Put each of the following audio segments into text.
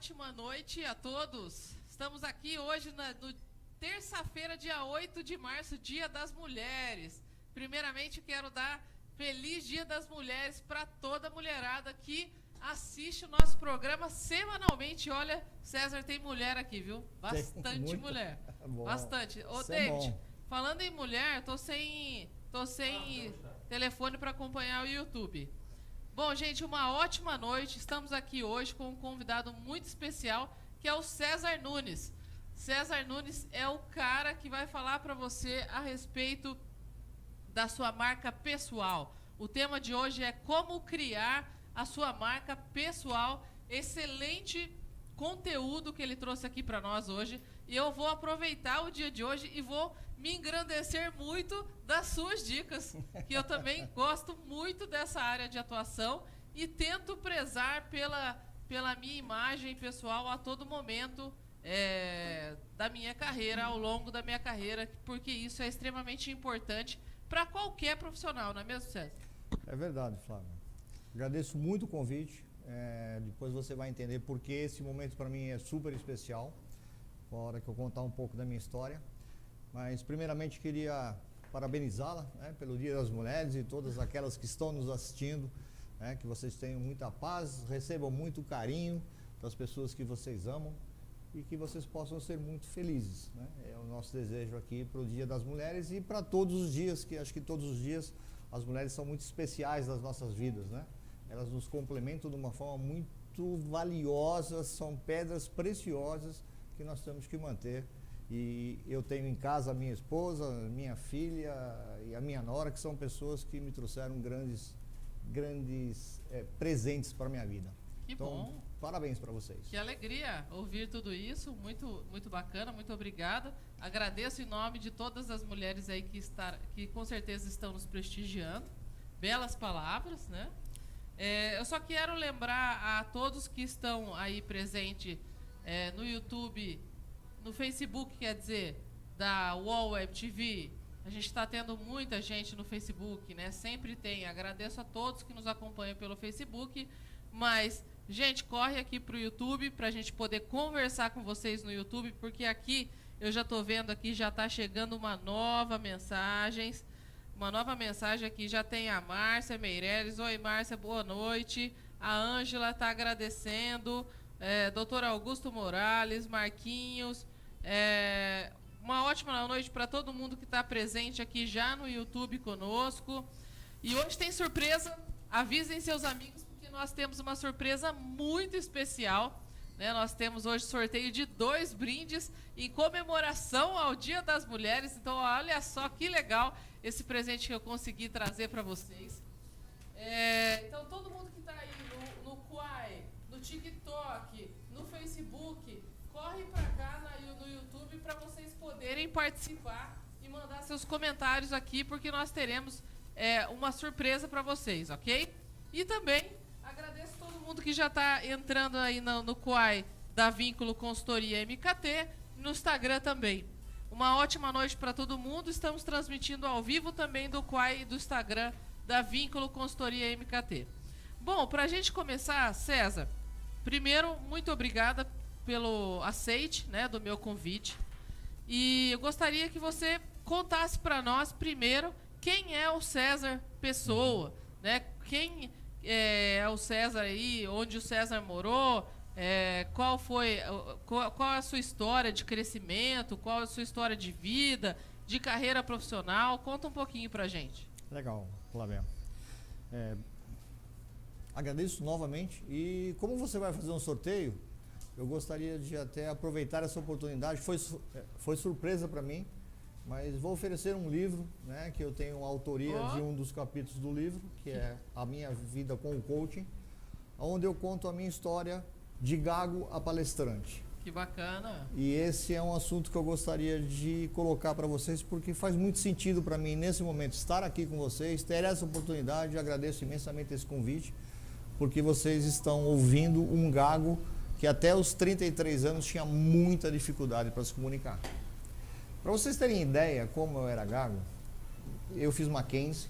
ótima noite a todos. Estamos aqui hoje no terça-feira, dia 8 de março, Dia das Mulheres. Primeiramente, quero dar feliz Dia das Mulheres para toda a mulherada que assiste o nosso programa semanalmente. Olha, César, tem mulher aqui, viu? Bastante mulher. Bom. Bastante. Ô, Isso é David, bom. falando em mulher, tô sem telefone para acompanhar o YouTube. Bom, gente, uma ótima noite. Estamos aqui hoje com um convidado muito especial, que é o César Nunes. César Nunes é o cara que vai falar para você a respeito da sua marca pessoal. O tema de hoje é como criar a sua marca pessoal. Excelente conteúdo que ele trouxe aqui para nós hoje. E eu vou aproveitar o dia de hoje e vou me engrandecer muito das suas dicas, que eu também gosto muito dessa área de atuação e tento prezar pela minha imagem pessoal a todo momento da minha carreira, ao longo da minha carreira, porque isso é extremamente importante para qualquer profissional, não é mesmo, César? É verdade, Flávio. Agradeço muito o convite. Depois você vai entender porque esse momento para mim é super especial, a hora que eu contar um pouco da minha história. Mas, primeiramente, queria parabenizá-la, né, pelo Dia das Mulheres e todas aquelas que estão nos assistindo, né, que vocês tenham muita paz, recebam muito carinho das pessoas que vocês amam e que vocês possam ser muito felizes, né? É o nosso desejo aqui para o Dia das Mulheres e para todos os dias, que acho que todos os dias as mulheres são muito especiais nas nossas vidas, né? Elas nos complementam de uma forma muito valiosa, são pedras preciosas que nós temos que manter. E eu tenho em casa a minha esposa, minha filha e a minha nora, que são pessoas que me trouxeram grandes presentes para a minha vida. Que então, bom. Parabéns para vocês. Que alegria ouvir tudo isso, muito, muito bacana, muito obrigada. Agradeço em nome de todas as mulheres aí que com certeza estão nos prestigiando. Belas palavras, né? Eu só quero lembrar a todos que estão aí presentes no YouTube, no Facebook, quer dizer, da UOL Web TV. A gente está tendo muita gente no Facebook, né? Sempre tem. Agradeço a todos que nos acompanham pelo Facebook. Mas, gente, corre aqui para o YouTube para a gente poder conversar com vocês no YouTube, porque aqui, eu já estou vendo aqui, já está chegando uma nova mensagem. Uma nova mensagem aqui, já tem a Márcia Meireles. Oi, Márcia, boa noite. A Ângela está agradecendo. Doutor Augusto Morales, Marquinhos. Uma ótima noite para todo mundo que está presente aqui já no YouTube conosco. E hoje tem surpresa. Avisem seus amigos, porque nós temos uma surpresa muito especial, né? Nós temos hoje sorteio de 2 brindes em comemoração ao Dia das Mulheres. Então, olha só que legal esse presente que eu consegui trazer para vocês. Então, todo mundo que está aí no Quai, no TikTok, no Facebook, corre para cá no YouTube para vocês poderem participar e mandar seus comentários aqui, porque nós teremos uma surpresa para vocês, ok? E também agradeço todo mundo que já está entrando aí no Quai da Vínculo Consultoria MKT, no Instagram também. Uma ótima noite para todo mundo. Estamos transmitindo ao vivo também do Quai e do Instagram da Vínculo Consultoria MKT. Bom, para a gente começar, César, primeiro, muito obrigada pelo aceite, né, do meu convite. E eu gostaria que você contasse para nós, primeiro, quem é o César Pessoa, né? Quem é o César aí, onde o César morou, qual é a sua história de crescimento, qual é a sua história de vida, de carreira profissional. Conta um pouquinho para a gente. Legal, Flávio. Agradeço novamente. E como você vai fazer um sorteio, eu gostaria de até aproveitar essa oportunidade. Foi surpresa para mim, mas vou oferecer um livro, né, que eu tenho a autoria de um dos capítulos do livro, que é A Minha Vida com o Coaching, onde eu conto a minha história de gago a palestrante. Que bacana. E esse é um assunto que eu gostaria de colocar para vocês, porque faz muito sentido para mim, nesse momento, estar aqui com vocês, ter essa oportunidade. Agradeço imensamente esse convite, porque vocês estão ouvindo um gago que até os 33 anos tinha muita dificuldade para se comunicar. Para vocês terem ideia como eu era gago, eu fiz Mackenzie,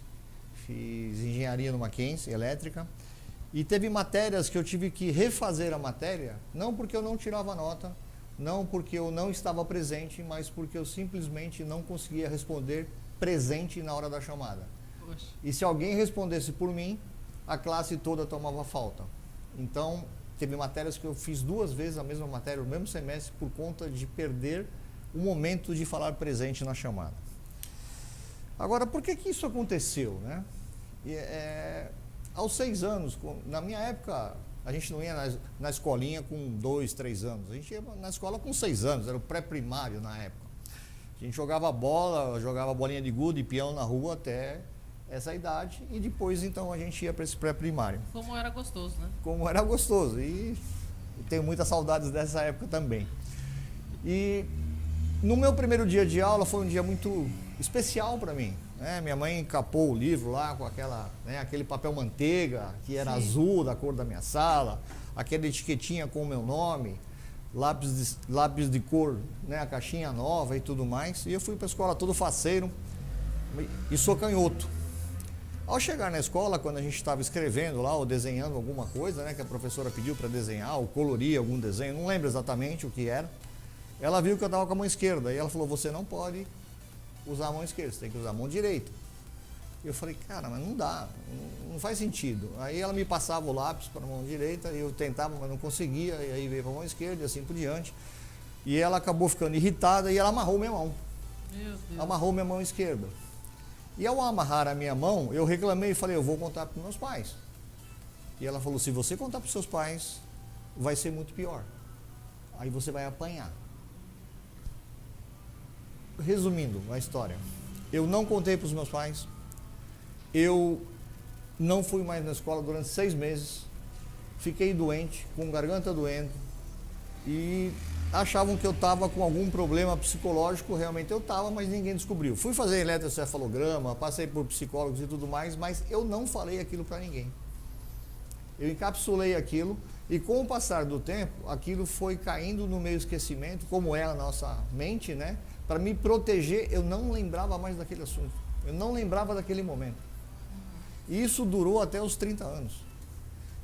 fiz engenharia no Mackenzie, elétrica, E teve matérias que eu tive que refazer a matéria, não porque eu não tirava nota, não porque eu não estava presente, mas porque eu simplesmente não conseguia responder presente na hora da chamada. Poxa. E se alguém respondesse por mim, a classe toda tomava falta. Então, teve matérias que eu fiz 2 vezes a mesma matéria, no mesmo semestre, por conta de perder o momento de falar presente na chamada. Agora, por que isso aconteceu, né? Aos 6 anos, na minha época, a gente não ia na escolinha com 2, 3 anos. A gente ia na escola com 6 anos, era o pré-primário na época. A gente jogava bola, jogava bolinha de gude e peão na rua até essa idade. E depois, então, a gente ia para esse pré-primário. Como era gostoso, né? Como era gostoso. E tenho muitas saudades dessa época também. E no meu primeiro dia de aula foi um dia muito especial para mim. Minha mãe encapou o livro lá com aquele papel manteiga, que era azul, da cor da minha sala, aquela etiquetinha com o meu nome, lápis de cor, a caixinha nova e tudo mais. E eu fui para a escola todo faceiro e sou canhoto. Ao chegar na escola, quando a gente estava escrevendo lá ou desenhando alguma coisa, que a professora pediu para desenhar ou colorir algum desenho, não lembro exatamente o que era, ela viu que eu estava com a mão esquerda e ela falou: você não pode usar a mão esquerda, você tem que usar a mão direita. Eu falei: cara, mas não dá, não faz sentido. Aí ela me passava o lápis para a mão direita e eu tentava, mas não conseguia, e aí veio para a mão esquerda e assim por diante. E ela acabou ficando irritada e ela amarrou minha mão. Meu Deus. Amarrou minha mão esquerda. E ao amarrar a minha mão, eu reclamei e falei: eu vou contar para os meus pais. E ela falou: se você contar para os seus pais, vai ser muito pior. Aí você vai apanhar. Resumindo a história, eu não contei para os meus pais, eu não fui mais na escola durante 6 meses, fiquei doente, com garganta doendo, e achavam que eu estava com algum problema psicológico, realmente eu estava, mas ninguém descobriu. Fui fazer eletrocefalograma, passei por psicólogos e tudo mais, mas eu não falei aquilo para ninguém. Eu encapsulei aquilo e com o passar do tempo, aquilo foi caindo no meu esquecimento, como é a nossa mente, Para me proteger, eu não lembrava mais daquele assunto. Eu não lembrava daquele momento. E isso durou até os 30 anos.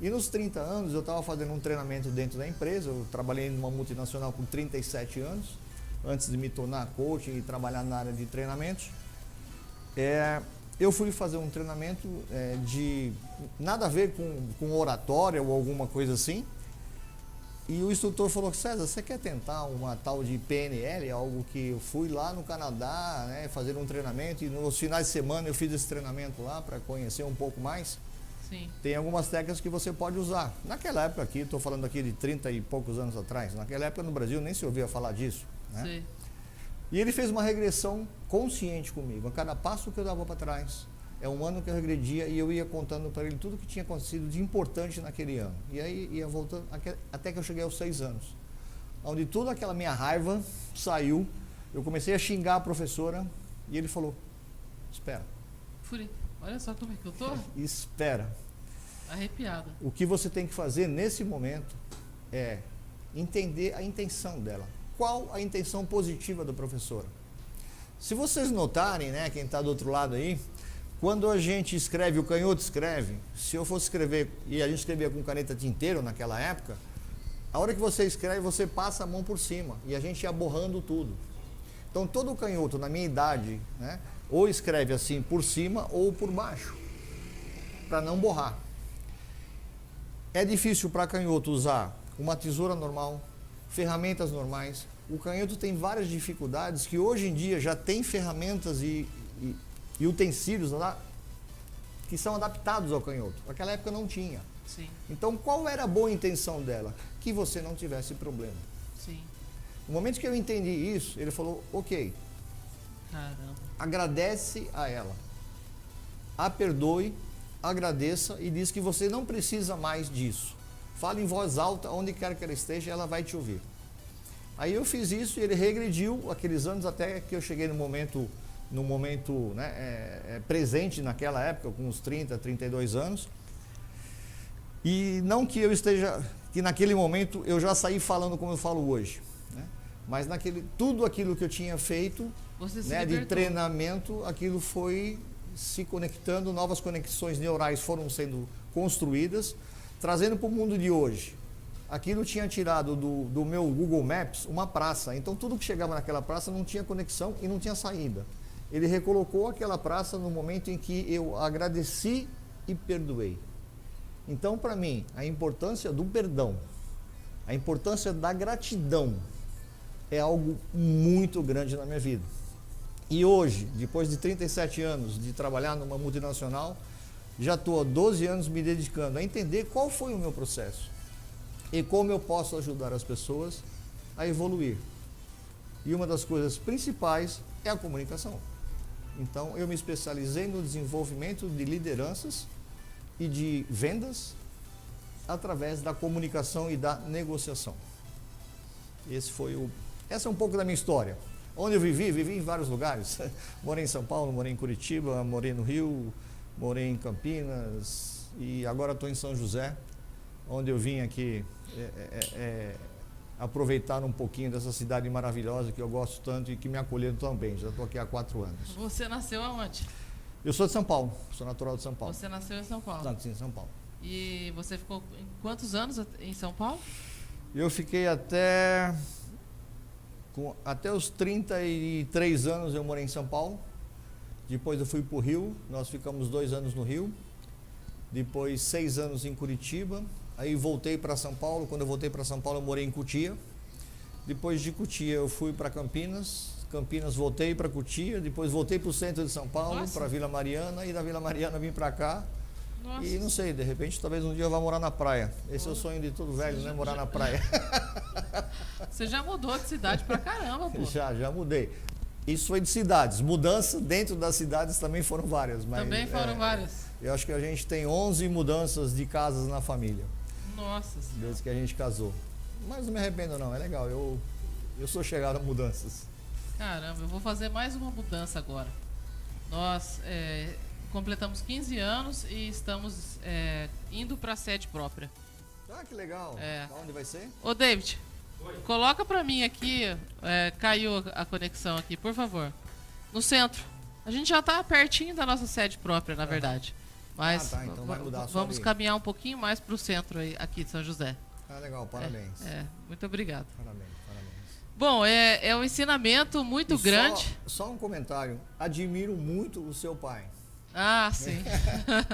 E nos 30 anos, eu estava fazendo um treinamento dentro da empresa. Eu trabalhei numa multinacional por 37 anos, antes de me tornar coach e trabalhar na área de treinamentos. Eu fui fazer um treinamento de nada a ver com oratória ou alguma coisa assim. E o instrutor falou: César, você quer tentar uma tal de PNL, algo que eu fui lá no Canadá, fazer um treinamento, e nos finais de semana eu fiz esse treinamento lá para conhecer um pouco mais. Sim. Tem algumas técnicas que você pode usar. Naquela época aqui, estou falando aqui de 30 e poucos anos atrás, naquela época no Brasil nem se ouvia falar disso. Sim. E ele fez uma regressão consciente comigo. A cada passo que eu dava para trás, é um ano que eu regredia e eu ia contando para ele tudo que tinha acontecido de importante naquele ano. E aí ia voltando até que eu cheguei aos 6 anos, onde toda aquela minha raiva saiu. Eu comecei a xingar a professora e ele falou: espera. Furi, olha só como é que eu tô. Espera. Arrepiada. O que você tem que fazer nesse momento é entender a intenção dela. Qual a intenção positiva da professora? Se vocês notarem, quem está do outro lado aí, quando a gente escreve, o canhoto escreve, se eu fosse escrever, e a gente escrevia com caneta tinteiro naquela época, a hora que você escreve, você passa a mão por cima, e a gente ia borrando tudo. Então, todo canhoto, na minha idade, ou escreve assim por cima ou por baixo, para não borrar. É difícil para canhoto usar uma tesoura normal, ferramentas normais. O canhoto tem várias dificuldades que hoje em dia já tem ferramentas e utensílios que são adaptados ao canhoto. Naquela época não tinha. Sim. Então, qual era a boa intenção dela? Que você não tivesse problema. Sim. No momento que eu entendi isso, ele falou: ok, Caramba. agradece a ela, a perdoe, agradeça e diz que você não precisa mais disso. Fale em voz alta, onde quer que ela esteja, ela vai te ouvir. Aí eu fiz isso e ele regrediu aqueles anos até que eu cheguei no momento presente naquela época, com uns 30, 32 anos. E não que eu esteja, que naquele momento eu já saí falando como eu falo hoje, mas tudo aquilo que eu tinha feito, de treinamento, aquilo foi se conectando, novas conexões neurais foram sendo construídas Trazendo para o mundo de hoje, aquilo tinha tirado do meu Google Maps uma praça, então tudo que chegava naquela praça não tinha conexão e não tinha saída. Ele recolocou aquela praça no momento em que eu agradeci e perdoei. Então, para mim, a importância do perdão, a importância da gratidão é algo muito grande na minha vida. E hoje, depois de 37 anos de trabalhar numa multinacional, já estou há 12 anos me dedicando a entender qual foi o meu processo e como eu posso ajudar as pessoas a evoluir. E uma das coisas principais é a comunicação. Então, eu me especializei no desenvolvimento de lideranças e de vendas através da comunicação e da negociação. Essa é um pouco da minha história. Onde eu vivi em vários lugares. Morei em São Paulo, morei em Curitiba, morei no Rio, morei em Campinas e agora estou em São José, onde eu vim aqui aproveitar um pouquinho dessa cidade maravilhosa que eu gosto tanto e que me acolheu também. Já estou aqui há 4 anos. Você nasceu aonde? Eu sou de São Paulo, sou natural de São Paulo. Você nasceu em São Paulo? Nasci em São Paulo. E você ficou quantos anos em São Paulo? Eu fiquei até os 33 anos eu morei em São Paulo. Depois eu fui para o Rio, nós ficamos 2 anos no Rio. Depois 6 anos em Curitiba. Aí voltei para São Paulo. Quando eu voltei para São Paulo eu morei em Cotia. Depois de Cotia eu fui para Campinas. Campinas voltei para Cotia. Depois voltei para o centro de São Paulo, para Vila Mariana. E da Vila Mariana vim para cá. Nossa. E não sei, de repente talvez um dia eu vá morar na praia. Esse é o sonho de todo velho, né? Morar na praia. Você já mudou de cidade pra caramba, pô. Já mudei. Isso foi de cidades. Mudanças dentro das cidades também foram várias. Mas, também foram várias. Eu acho que a gente tem 11 mudanças de casas na família. Nossa Senhora. Desde que a gente casou. Mas não me arrependo não, é legal. Eu sou chegado a mudanças. Caramba, eu vou fazer mais uma mudança agora. Nós completamos 15 anos e estamos indo para a sede própria. Ah, que legal. Onde vai ser? Ô, David, coloca para mim aqui, caiu a conexão aqui, por favor. No centro. A gente já está pertinho da nossa sede própria, na verdade. Mas então vai mudar vamos caminhar um pouquinho mais para o centro aqui de São José. Ah, legal, parabéns. Muito obrigado. Parabéns. Bom, é um ensinamento muito grande. Só um comentário. Admiro muito o seu pai. Ah, sim.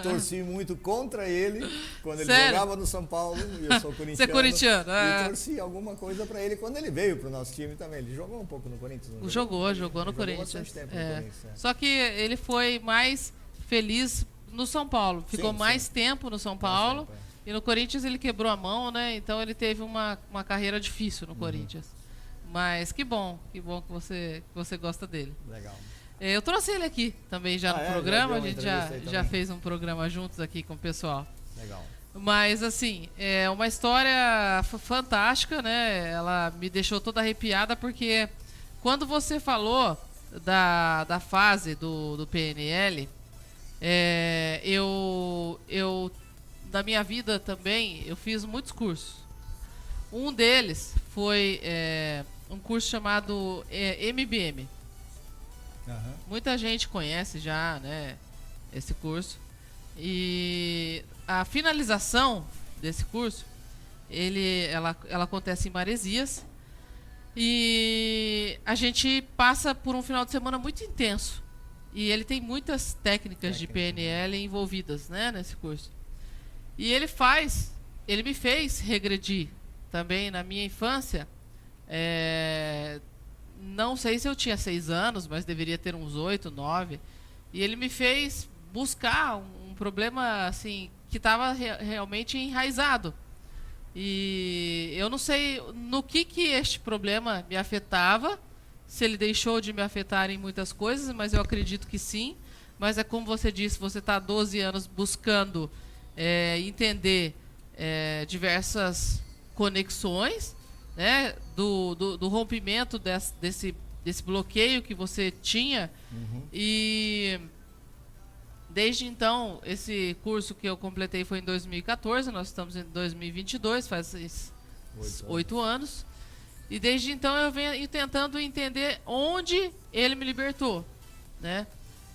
Torci muito contra ele quando ele Sério? jogava no São Paulo e eu sou corintiano. Você é corintiano? E torci alguma coisa para ele quando ele veio para o nosso time também. Ele jogou um pouco no Corinthians. Jogou no Corinthians. Bastante tempo no Corinthians. Só que ele foi mais feliz no São Paulo. Ficou mais tempo no São Paulo. E no Corinthians ele quebrou a mão, né? Então ele teve uma carreira difícil no Corinthians. Mas que bom que você gosta dele. Legal. Eu trouxe ele aqui também já no programa, a gente já fez um programa juntos aqui com o pessoal. Legal. Mas assim, é uma história fantástica, né? Ela me deixou toda arrepiada porque quando você falou da fase do PNL, eu da minha vida também, eu fiz muitos cursos. Um deles foi um curso chamado MBM. Uhum. Muita gente conhece já, né, esse curso. E a finalização desse curso, ela acontece em Maresias. E a gente passa por um final de semana muito intenso. E ele tem muitas técnicas de PNL envolvidas, né, nesse curso. E ele me fez regredir também na minha infância. Não sei se eu tinha 6 anos, mas deveria ter uns 8, 9. E ele me fez buscar um problema assim que estava realmente enraizado. E eu não sei no que este problema me afetava, se ele deixou de me afetar em muitas coisas, mas eu acredito que sim. Mas é como você disse, você está há 12 anos buscando entender diversas conexões, né, do rompimento desse bloqueio que você tinha. Uhum. E desde então, esse curso que eu completei foi em 2014, nós estamos em 2022, faz 8 anos. E desde então eu venho tentando entender onde ele me libertou, né?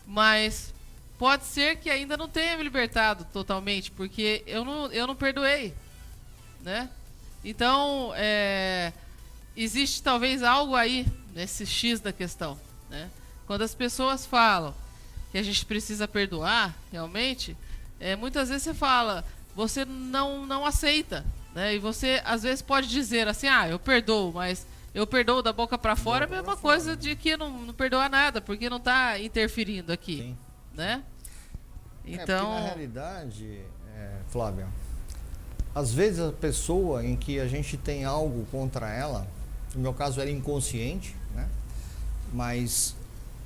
Mas pode ser que ainda não tenha me libertado totalmente, porque eu não perdoei, né? Então, existe talvez algo aí nesse X da questão, né? Quando as pessoas falam que a gente precisa perdoar, realmente, muitas vezes você fala, você não aceita, né? E você às vezes pode dizer assim, eu perdoo, mas eu perdoo da boca para fora, é a mesma coisa de que não perdoar nada, porque não está interferindo aqui, Sim. né? Porque Então, na realidade, Flávia, às vezes a pessoa em que a gente tem algo contra ela, no meu caso era inconsciente, né? Mas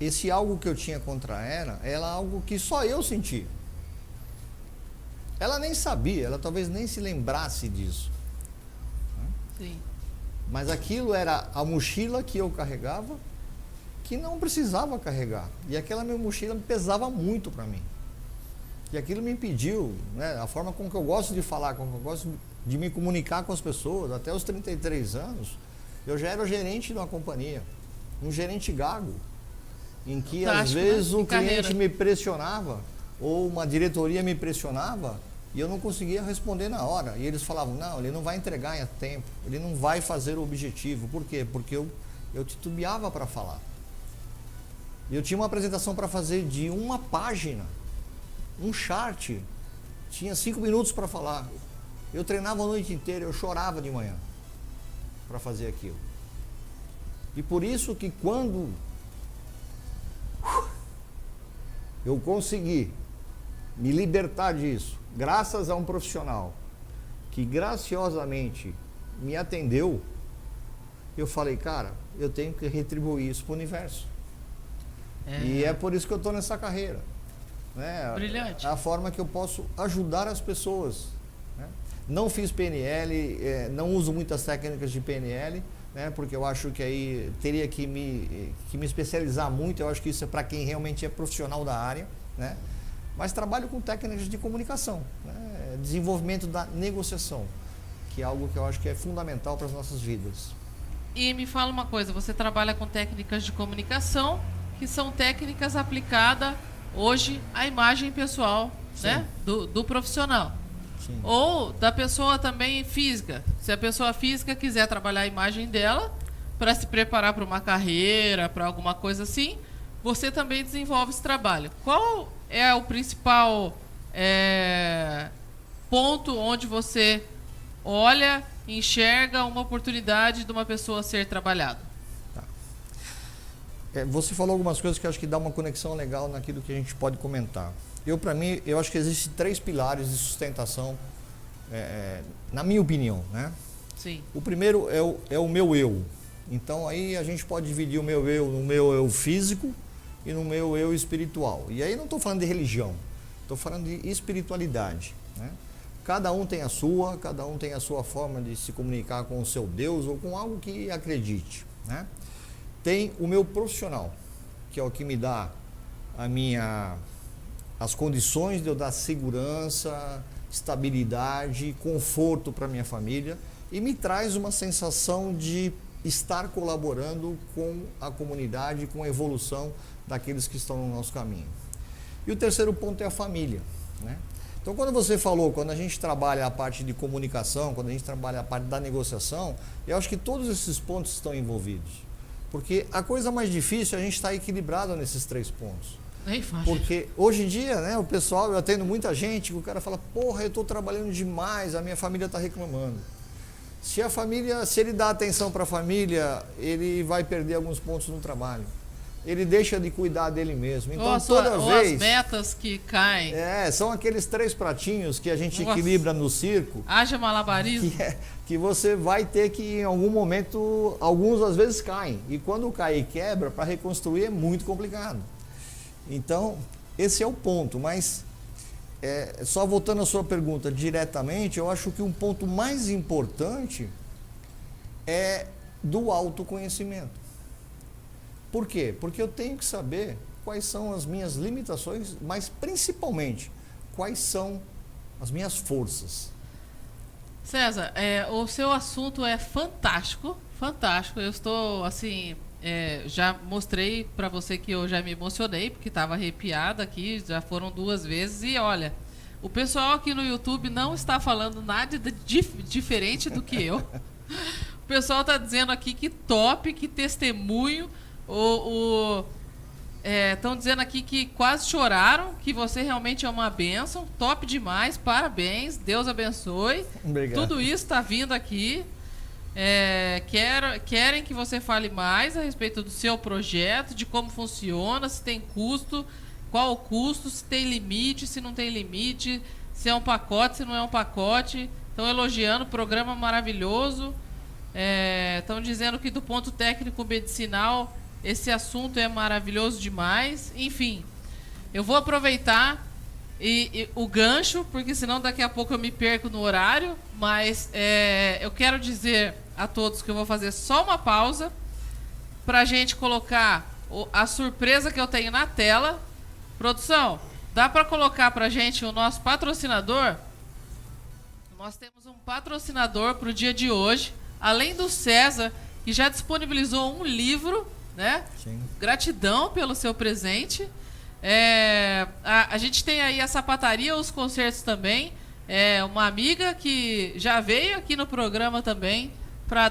esse algo que eu tinha contra ela, era algo que só eu sentia. Ela nem sabia, ela talvez nem se lembrasse disso. sim. Mas aquilo era a mochila que eu carregava, que não precisava carregar. E aquela minha mochila pesava muito para mim. E aquilo me impediu, né, a forma com que eu gosto de falar, com que eu gosto de me comunicar com as pessoas. Até os 33 anos, eu já era gerente de uma companhia, um gerente gago, em que às vezes né? o cliente me pressionava, ou uma diretoria me pressionava, e eu não conseguia responder na hora. E eles falavam, não, ele não vai entregar em tempo, ele não vai fazer o objetivo. Por quê? Porque eu titubeava para falar. Eu tinha uma apresentação para fazer de uma página, um chart, tinha 5 minutos para falar. Eu treinava a noite inteira, eu chorava de manhã para fazer aquilo. E por isso que quando eu consegui me libertar disso, graças a um profissional que graciosamente me atendeu, eu falei, cara, eu tenho que retribuir isso para o universo. E é por isso que eu estou nessa carreira. Né? Brilhante. A forma que eu posso ajudar as pessoas. Né? Não fiz PNL, não uso muitas técnicas de PNL, né? Porque eu acho que aí teria que me especializar muito. Eu acho que isso é para quem realmente é profissional da área. Né? Mas trabalho com técnicas de comunicação, né? Desenvolvimento da negociação, que é algo que eu acho que é fundamental para as nossas vidas. E me fala uma coisa, você trabalha com técnicas de comunicação, que são técnicas aplicadas hoje à imagem pessoal, né? Do profissional. Sim. Ou da pessoa também física. Se a pessoa física quiser trabalhar a imagem dela para se preparar para uma carreira, para alguma coisa assim, você também desenvolve esse trabalho. Qual é o principal ponto onde você olha, enxerga uma oportunidade de uma pessoa ser trabalhada? Você falou algumas coisas que eu acho que dá uma conexão legal naquilo que a gente pode comentar. Para mim, eu acho que existem 3 pilares de sustentação, na minha opinião, né? Sim. O primeiro é o meu eu. Então, aí a gente pode dividir o meu eu no meu eu físico e no meu eu espiritual. E aí não estou falando de religião, estou falando de espiritualidade, né? Cada um tem a sua forma de se comunicar com o seu Deus ou com algo que acredite, né? Tem o meu profissional, que é o que me dá as condições de eu dar segurança, estabilidade, conforto para minha família e me traz uma sensação de estar colaborando com a comunidade, com a evolução daqueles que estão no nosso caminho. E o terceiro ponto é a família, né? Então, quando a gente trabalha a parte de comunicação, quando a gente trabalha a parte da negociação, eu acho que todos esses pontos estão envolvidos. Porque a coisa mais difícil é a gente estar equilibrado nesses 3 pontos. Porque hoje em dia, né, o pessoal, eu atendo muita gente, o cara fala, porra, eu estou trabalhando demais, a minha família está reclamando. Se ele dá atenção para a família, ele vai perder alguns pontos no trabalho. Ele deixa de cuidar dele mesmo. Então, as metas que caem. São aqueles 3 pratinhos que a gente equilibra no circo. Haja malabarismo. Que você vai ter que, em algum momento, alguns às vezes caem. E quando cai e quebra, para reconstruir é muito complicado. Então, esse é o ponto. Mas, só voltando à sua pergunta diretamente, eu acho que um ponto mais importante é do autoconhecimento. Por quê? Porque eu tenho que saber quais são as minhas limitações, mas principalmente, quais são as minhas forças. César, o seu assunto é fantástico, fantástico. Eu estou, assim, já mostrei para você que eu já me emocionei, porque estava arrepiada aqui, já foram 2 vezes. E olha, o pessoal aqui no YouTube não está falando nada diferente do que eu. O pessoal está dizendo aqui que top, que testemunho. Estão dizendo aqui que quase choraram, que você realmente é uma bênção. Top demais, parabéns, Deus abençoe. Obrigado. Tudo isso está vindo aqui. Querem que você fale mais a respeito do seu projeto, de como funciona, se tem custo, qual o custo, se tem limite, se não tem limite, se é um pacote, se não é um pacote. Estão elogiando o programa maravilhoso. Estão dizendo que do ponto técnico medicinal esse assunto é maravilhoso demais. Enfim, eu vou aproveitar o gancho, porque senão daqui a pouco eu me perco no horário. Mas eu quero dizer a todos que eu vou fazer só uma pausa para a gente colocar a surpresa que eu tenho na tela. Produção, dá para colocar para a gente o nosso patrocinador? Nós temos um patrocinador para o dia de hoje, além do César, que já disponibilizou um livro, né? Sim. Gratidão pelo seu presente. A gente tem aí a sapataria, os concertos também. Uma amiga que já veio aqui no programa também para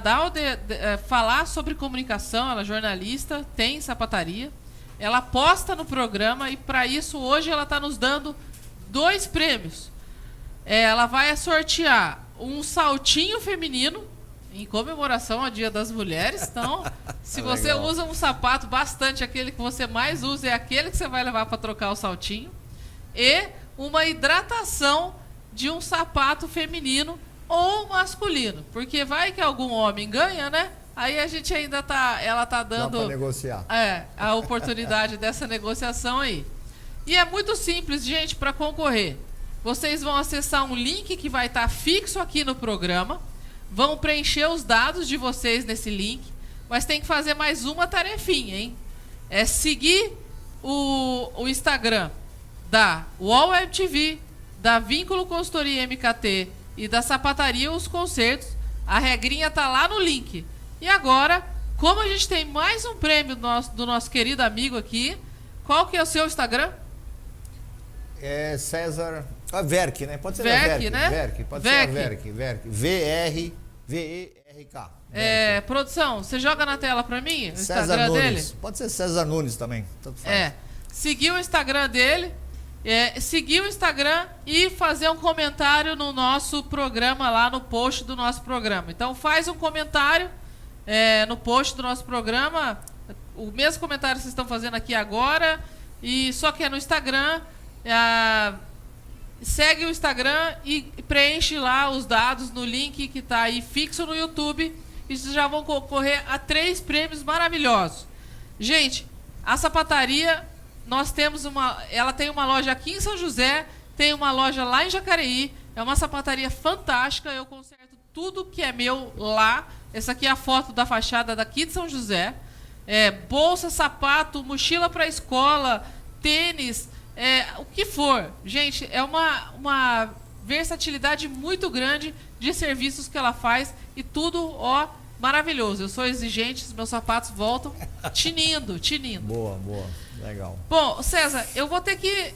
falar sobre comunicação. Ela é jornalista, tem sapataria. Ela posta no programa e para isso hoje ela está nos dando 2 prêmios. Ela vai sortear um saltinho feminino em comemoração ao Dia das Mulheres. Então, se você usa um sapato bastante, aquele que você mais usa é aquele que você vai levar para trocar o saltinho. E uma hidratação de um sapato feminino ou masculino. Porque vai que algum homem ganha, né? Aí a gente ainda ela tá dando... Dá para negociar. A oportunidade dessa negociação aí. E é muito simples, gente, para concorrer. Vocês vão acessar um link que vai estar fixo aqui no programa. Vão preencher os dados de vocês nesse link. Mas tem que fazer mais uma tarefinha, hein? É seguir o Instagram da UOL Web TV, da Vínculo Consultoria MKT e da Sapataria Os Concertos. A regrinha tá lá no link. E agora, como a gente tem mais um prêmio do nosso querido amigo aqui, qual que é o seu Instagram? É César... Verk, né? Pode ser Verk, né? Verk, pode ser a Verk. V-R-V-E-R-K. Produção, você joga na tela pra mim o César Instagram Nunes. dele? Pode ser César Nunes também. Tanto faz. Seguir o Instagram dele, seguir o Instagram e fazer um comentário no nosso programa, lá no post do nosso programa. Então faz um comentário no post do nosso programa, o mesmo comentário que vocês estão fazendo aqui agora, e só que é no Instagram. Segue o Instagram e preenche lá os dados no link que está aí fixo no YouTube. E vocês já vão concorrer a 3 prêmios maravilhosos. Gente, a sapataria, ela tem uma loja aqui em São José, tem uma loja lá em Jacareí. É uma sapataria fantástica. Eu conserto tudo que é meu lá. Essa aqui é a foto da fachada daqui de São José. Bolsa, sapato, mochila para escola, tênis, o que for. Gente, é uma versatilidade muito grande de serviços que ela faz e tudo, maravilhoso. Eu sou exigente, os meus sapatos voltam tinindo. Boa, legal. Bom, César, eu vou ter que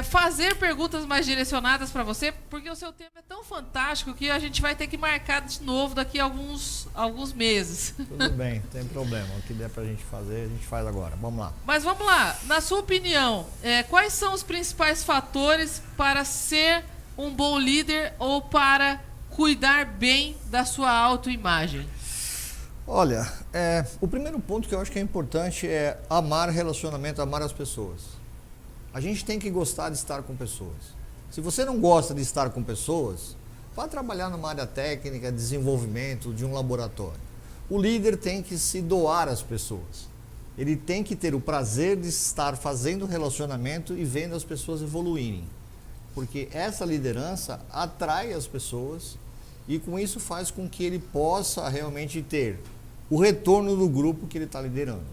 fazer perguntas mais direcionadas para você, porque o seu tema é tão fantástico que a gente vai ter que marcar de novo daqui a alguns meses. Tudo bem, não tem problema. O que der pra gente fazer, a gente faz agora. Vamos lá. Mas vamos lá. Na sua opinião, quais são os principais fatores para ser um bom líder ou para cuidar bem da sua autoimagem? Olha, o primeiro ponto que eu acho que é importante é amar relacionamento, amar as pessoas. A gente tem que gostar de estar com pessoas. Se você não gosta de estar com pessoas, vá trabalhar numa área técnica, desenvolvimento de um laboratório. O líder tem que se doar às pessoas. Ele tem que ter o prazer de estar fazendo relacionamento e vendo as pessoas evoluírem. Porque essa liderança atrai as pessoas e com isso faz com que ele possa realmente ter o retorno do grupo que ele está liderando.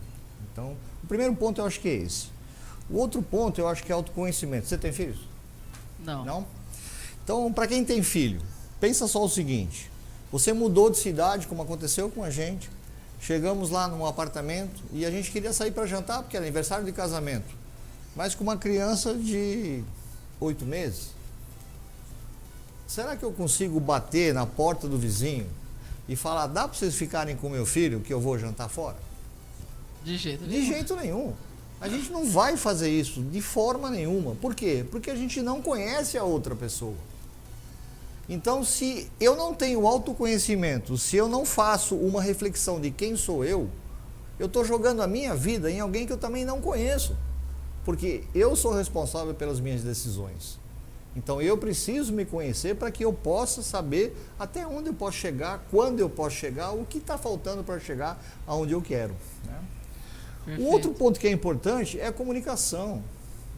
Então, o primeiro ponto eu acho que é esse. O outro ponto eu acho que é autoconhecimento. Você tem filhos? Não. Não? Então, para quem tem filho, pensa só o seguinte. Você mudou de cidade, como aconteceu com a gente, Chegamos lá num apartamento e a gente queria sair para jantar, porque era aniversário de casamento. Mas com uma criança de 8 meses. Será que eu consigo bater na porta do vizinho e falar, dá para vocês ficarem com meu filho que eu vou jantar fora? De jeito De nenhum. jeito nenhum. A gente não vai fazer isso de forma nenhuma. Por quê? Porque a gente não conhece a outra pessoa. Então, se eu não tenho autoconhecimento, se eu não faço uma reflexão de quem sou eu estou jogando a minha vida em alguém que eu também não conheço. Porque eu sou responsável pelas minhas decisões. Então, eu preciso me conhecer para que eu possa saber até onde eu posso chegar, quando eu posso chegar, o que está faltando para chegar aonde eu quero. Né? O outro ponto que é importante é a comunicação.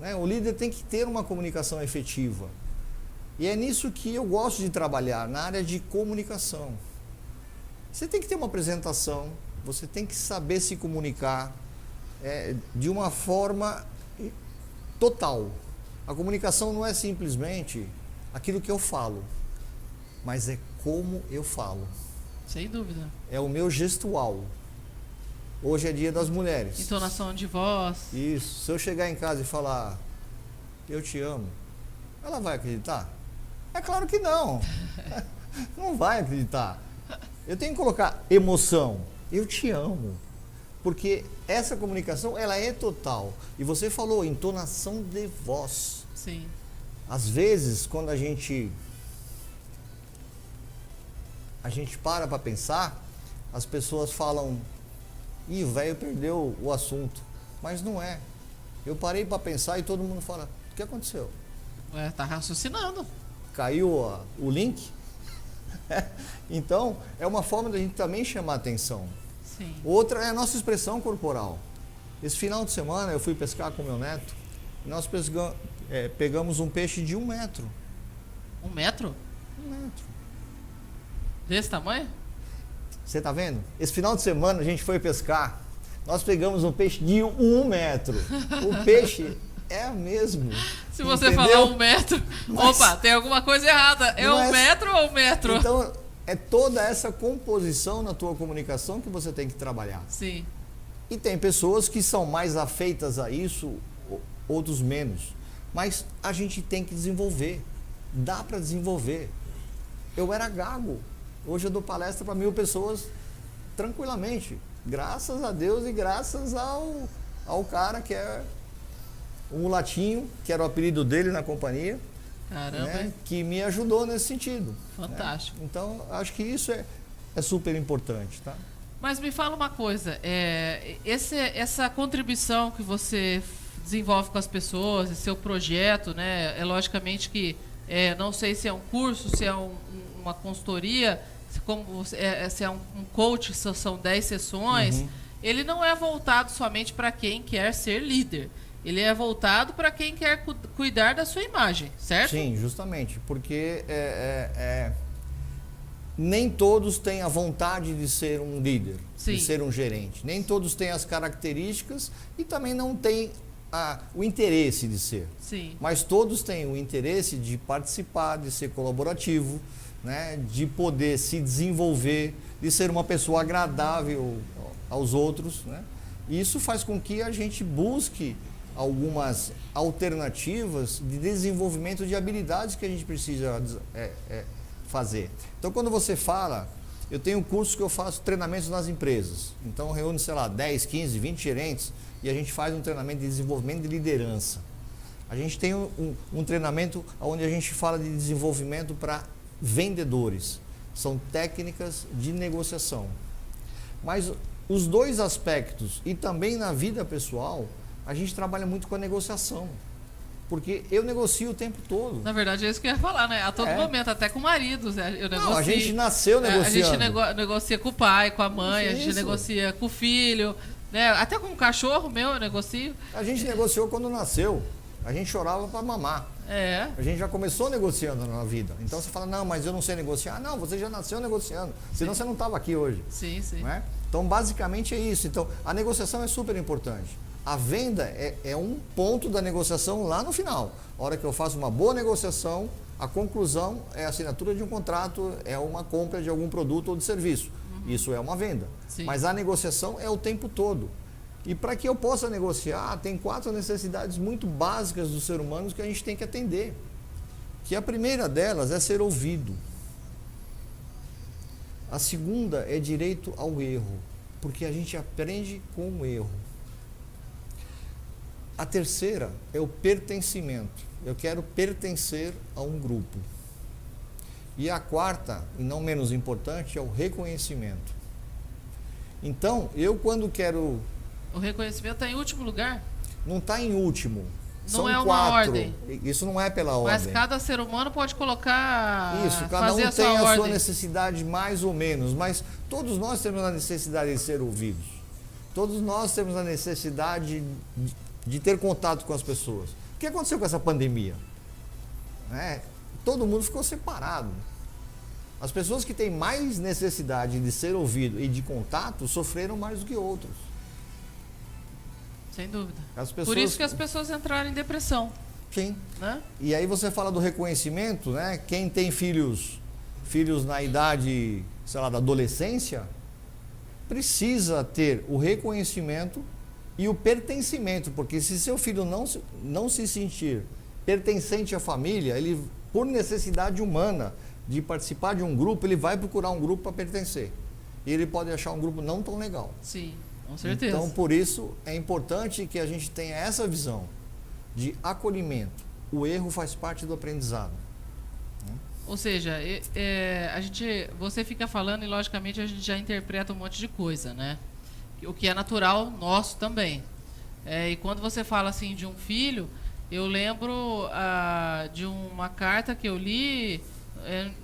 Né? O líder tem que ter uma comunicação efetiva. E é nisso que eu gosto de trabalhar, na área de comunicação. Você tem que ter uma apresentação, você tem que saber se comunicar de uma forma total. A comunicação não é simplesmente aquilo que eu falo, mas é como eu falo. Sem dúvida. É o meu gestual. Hoje é dia das mulheres. Entonação de voz. Isso. Se eu chegar em casa e falar, eu te amo, ela vai acreditar? É claro que não. Não vai acreditar. Eu tenho que colocar emoção. Eu te amo. Porque essa comunicação, ela é total. E você falou, entonação de voz. Sim. Às vezes, quando a gente para pensar, as pessoas falam, ih, o velho perdeu o assunto. Mas não é. Eu parei para pensar e todo mundo fala, o que aconteceu? Tá raciocinando. Caiu o link? Então, é uma forma da gente também chamar atenção. Sim. Outra é a nossa expressão corporal. Esse final de semana eu fui pescar com meu neto e nós pegamos um peixe de 1 metro. 1 metro? 1 metro. Desse tamanho? Você tá vendo? Esse final de semana a gente foi pescar, nós pegamos um peixe de 1 metro. O peixe é o mesmo. Se você entendeu? falar 1 metro, opa, tem alguma coisa errada. É 1 metro ou 1 metro? Então, é toda essa composição na tua comunicação que você tem que trabalhar. Sim. E tem pessoas que são mais afeitas a isso, outros menos. Mas a gente tem que desenvolver. Dá para desenvolver. Eu era gago. Hoje eu dou palestra para 1000 pessoas tranquilamente. Graças a Deus e graças ao cara que é o mulatinho, que era o apelido dele na companhia. Caramba, né, que me ajudou nesse sentido. Fantástico. Né? Então, acho que isso é super importante. Tá? Mas me fala uma coisa, essa contribuição que você desenvolve com as pessoas, esse seu projeto, né, é logicamente que, não sei se é um curso, se é uma consultoria, se é um coach, são 10 sessões, ele não é voltado somente para quem quer ser líder. Ele é voltado para quem quer cuidar da sua imagem, certo? Sim, justamente, porque nem todos têm a vontade de ser um líder, Sim. de ser um gerente. Nem todos têm as características e também não têm o interesse de ser. Sim. Mas todos têm o interesse de participar, de ser colaborativo, né, de poder se desenvolver, de ser uma pessoa agradável aos outros. Né? E isso faz com que a gente busque algumas alternativas de desenvolvimento de habilidades que a gente precisa fazer. Então, quando você fala, eu tenho cursos que eu faço treinamentos nas empresas. Então, reúne, sei lá, 10, 15, 20 gerentes e a gente faz um treinamento de desenvolvimento de liderança. A gente tem um treinamento onde a gente fala de desenvolvimento para vendedores. São técnicas de negociação. Mas os dois aspectos, e também na vida pessoal, a gente trabalha muito com a negociação. Porque eu negocio o tempo todo. Na verdade, é isso que eu ia falar, né? A todo momento, até com maridos. Eu negocio. Não, a gente nasceu negociando. A gente negocia com o pai, com a mãe, a gente negocia com o filho, né? Até com o cachorro meu eu negocio. A gente negociou quando nasceu. A gente chorava para mamar. A gente já começou negociando na vida. Então você fala, não, mas eu não sei negociar. Não, você já nasceu negociando. Senão você não estava aqui hoje. Sim, sim. Não é? Então, basicamente é isso. Então, a negociação é super importante. A venda é um ponto da negociação lá no final. A hora que eu faço uma boa negociação, a conclusão é a assinatura de um contrato, é uma compra de algum produto ou de serviço. Isso é uma venda. Sim. Mas a negociação é o tempo todo. E para que eu possa negociar, tem 4 necessidades muito básicas do ser humano que a gente tem que atender. Que a primeira delas é ser ouvido. A segunda é direito ao erro, porque a gente aprende com o erro. A terceira é o pertencimento. Eu quero pertencer a um grupo. E a quarta, e não menos importante, é o reconhecimento. Então, eu quando quero... O reconhecimento está em último lugar? Não está em último. Não São é uma 4. ordem. Isso não é pela ordem. Mas cada ser humano pode colocar... Isso, cada fazer um a sua tem a ordem. sua necessidade mais ou menos, mas todos nós temos a necessidade de ser ouvidos. Todos nós temos a necessidade de ter contato com as pessoas. O que aconteceu com essa pandemia? Todo mundo ficou separado. As pessoas que têm mais necessidade de ser ouvido e de contato sofreram mais do que outros. Sem dúvida. Por isso que as pessoas entraram em depressão. Sim. Né? E aí você fala do reconhecimento, né? Quem tem filhos na idade, sei lá, da adolescência, precisa ter o reconhecimento e o pertencimento, porque se seu filho não se sentir pertencente à família, ele, por necessidade humana de participar de um grupo, ele vai procurar um grupo para pertencer. E ele pode achar um grupo não tão legal. Sim, com certeza. Então, por isso, é importante que a gente tenha essa visão de acolhimento. O erro faz parte do aprendizado. Ou seja, você fica falando e, logicamente, a gente já interpreta um monte de coisa, né? O que é natural nosso também. E quando você fala assim de um filho, eu lembro de uma carta que eu li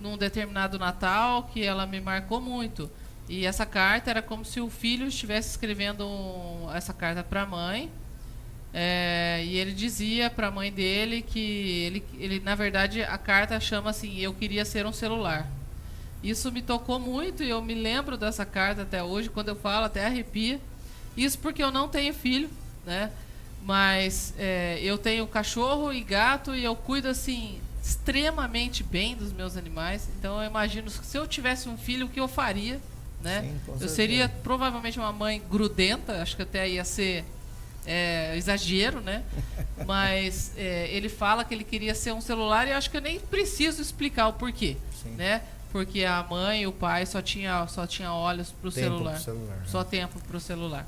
num determinado Natal que ela me marcou muito. E essa carta era como se o filho estivesse escrevendo essa carta para a mãe. E ele dizia para a mãe dele que ele, na verdade, a carta chama assim: eu queria ser um celular. Isso me tocou muito e eu me lembro dessa carta até hoje. Quando eu falo, até arrepia. Isso porque eu não tenho filho, né? Mas eu tenho cachorro e gato e eu cuido assim extremamente bem dos meus animais. Então eu imagino, se eu tivesse um filho, o que eu faria, né? Sim, eu seria provavelmente uma mãe grudenta, acho que até ia ser exagero, né? Mas ele fala que ele queria ser um celular e eu acho que eu nem preciso explicar o porquê, né? Porque a mãe e o pai só tinha olhos para o celular, só tempo para o celular.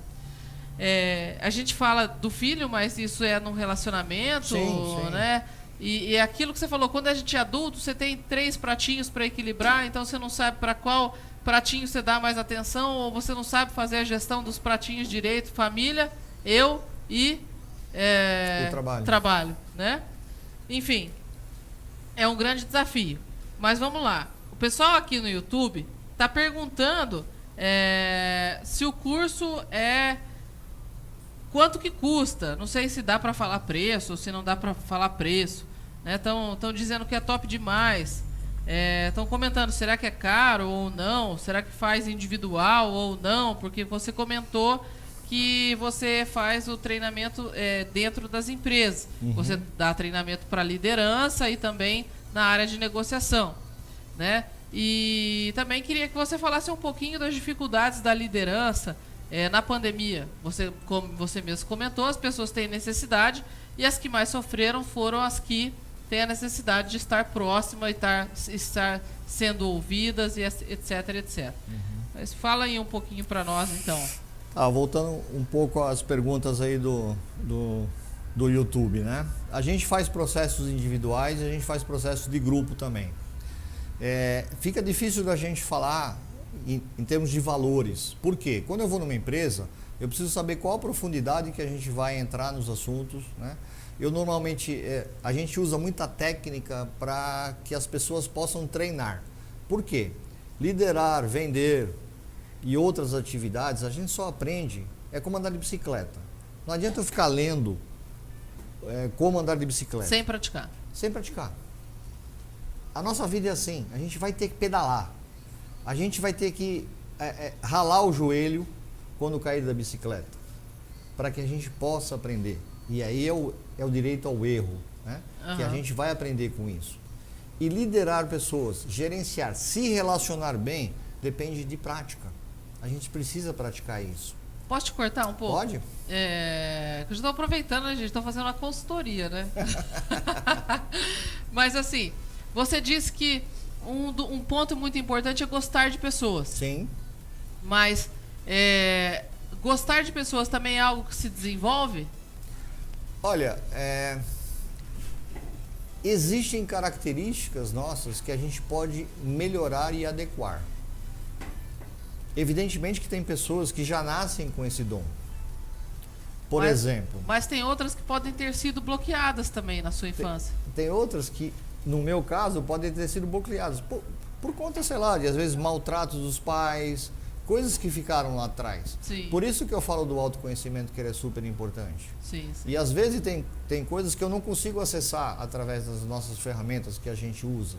A gente fala do filho, mas isso é num relacionamento, sim. Né? E é aquilo que você falou, quando a gente é adulto, você tem 3 pratinhos para equilibrar, então você não sabe para qual pratinho você dá mais atenção, ou você não sabe fazer a gestão dos pratinhos direito, família, eu e o trabalho, né? Enfim, é um grande desafio. Mas vamos lá. O pessoal aqui no YouTube está perguntando se o curso quanto que custa. Não sei se dá para falar preço ou se não dá para falar preço. Estão dizendo que é top demais. Estão comentando, será que é caro ou não? Será que faz individual ou não? Porque você comentou que você faz o treinamento dentro das empresas. Uhum. Você dá treinamento para liderança e também na área de negociação, né? E também queria que você falasse um pouquinho das dificuldades da liderança na pandemia. Como você mesmo comentou, as pessoas têm necessidade e as que mais sofreram foram as que têm a necessidade de estar próxima e estar sendo ouvidas, e etc, etc. Uhum. Mas fala aí um pouquinho para nós, então. Voltando um pouco às perguntas aí do YouTube, né? A gente faz processos individuais e a gente faz processos de grupo também. Fica difícil da gente falar em termos de valores. Por quê? Quando eu vou numa empresa, eu preciso saber qual a profundidade que a gente vai entrar nos assuntos, né? Eu normalmente, a gente usa muita técnica para que as pessoas possam treinar. Por quê? Liderar, vender e outras atividades, a gente só aprende, é como andar de bicicleta. Não adianta eu ficar lendo como andar de bicicleta. Sem praticar. Sem praticar. A nossa vida é assim, a gente vai ter que pedalar. A gente vai ter que ralar o joelho quando cair da bicicleta, para que a gente possa aprender. E aí é o direito ao erro, né? Uhum. Que a gente vai aprender com isso. E liderar pessoas, gerenciar, se relacionar bem, depende de prática. A gente precisa praticar isso. Posso te cortar um pouco? Pode? Eu já estou aproveitando, né, gente? Estou fazendo uma consultoria, né? Mas assim, você disse que um ponto muito importante é gostar de pessoas. Sim. Mas gostar de pessoas também é algo que se desenvolve? Olha, existem características nossas que a gente pode melhorar e adequar. Evidentemente que tem pessoas que já nascem com esse dom. Por exemplo. Mas tem outras que podem ter sido bloqueadas também na sua infância. Tem outras que, no meu caso, podem ter sido bloqueadas por conta, sei lá, de às vezes maltratos dos pais, coisas que ficaram lá atrás. Sim. Por isso que eu falo do autoconhecimento, que ele é super importante. Sim, sim. E às vezes tem coisas que eu não consigo acessar através das nossas ferramentas que a gente usa.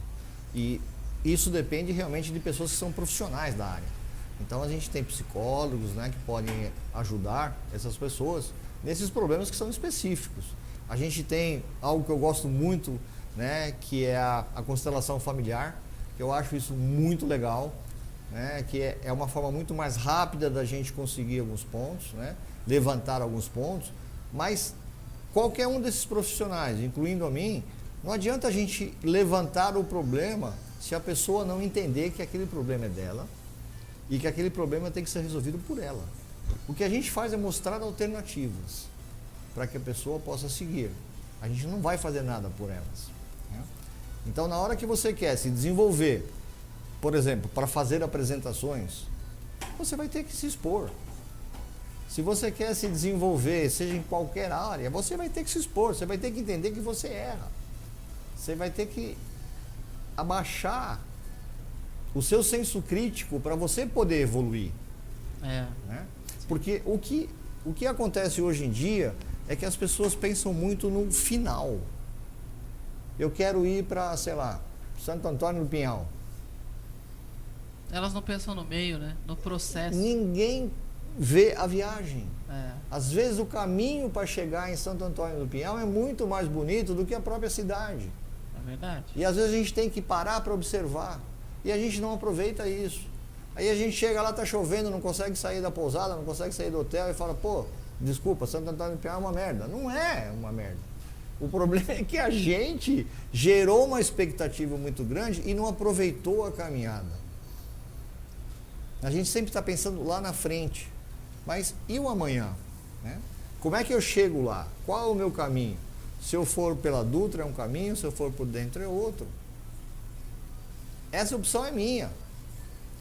E isso depende realmente de pessoas que são profissionais da área. Então a gente tem psicólogos, né, que podem ajudar essas pessoas nesses problemas que são específicos. A gente tem algo que eu gosto muito, né, que é a constelação familiar, que eu acho isso muito legal, né, que é uma forma muito mais rápida da gente conseguir alguns pontos, né, levantar alguns pontos, mas qualquer um desses profissionais, incluindo a mim, não adianta a gente levantar o problema se a pessoa não entender que aquele problema é dela e que aquele problema tem que ser resolvido por ela. O que a gente faz é mostrar alternativas para que a pessoa possa seguir. A gente não vai fazer nada por elas, né? Então, na hora que você quer se desenvolver, por exemplo, para fazer apresentações, você vai ter que se expor. Se você quer se desenvolver, seja em qualquer área, você vai ter que se expor, você vai ter que entender que você erra. Você vai ter que abaixar o seu senso crítico para você poder evoluir. Né? Porque o que acontece hoje em dia é que as pessoas pensam muito no final. Eu quero ir para, sei lá, Santo Antônio do Pinhal. Elas não pensam no meio, né? No processo. Ninguém vê a viagem. É. Às vezes o caminho para chegar em Santo Antônio do Pinhal é muito mais bonito do que a própria cidade. É verdade. E às vezes a gente tem que parar para observar. E a gente não aproveita isso. Aí a gente chega lá, tá chovendo, não consegue sair da pousada, não consegue sair do hotel e fala, pô, desculpa, Santo Antônio do Pinhal é uma merda. Não é uma merda. O problema é que a gente gerou uma expectativa muito grande e não aproveitou a caminhada. A gente sempre está pensando lá na frente. Mas e o amanhã? Né? Como é que eu chego lá? Qual é o meu caminho? Se eu for pela Dutra é um caminho, se eu for por dentro é outro. Essa opção é minha.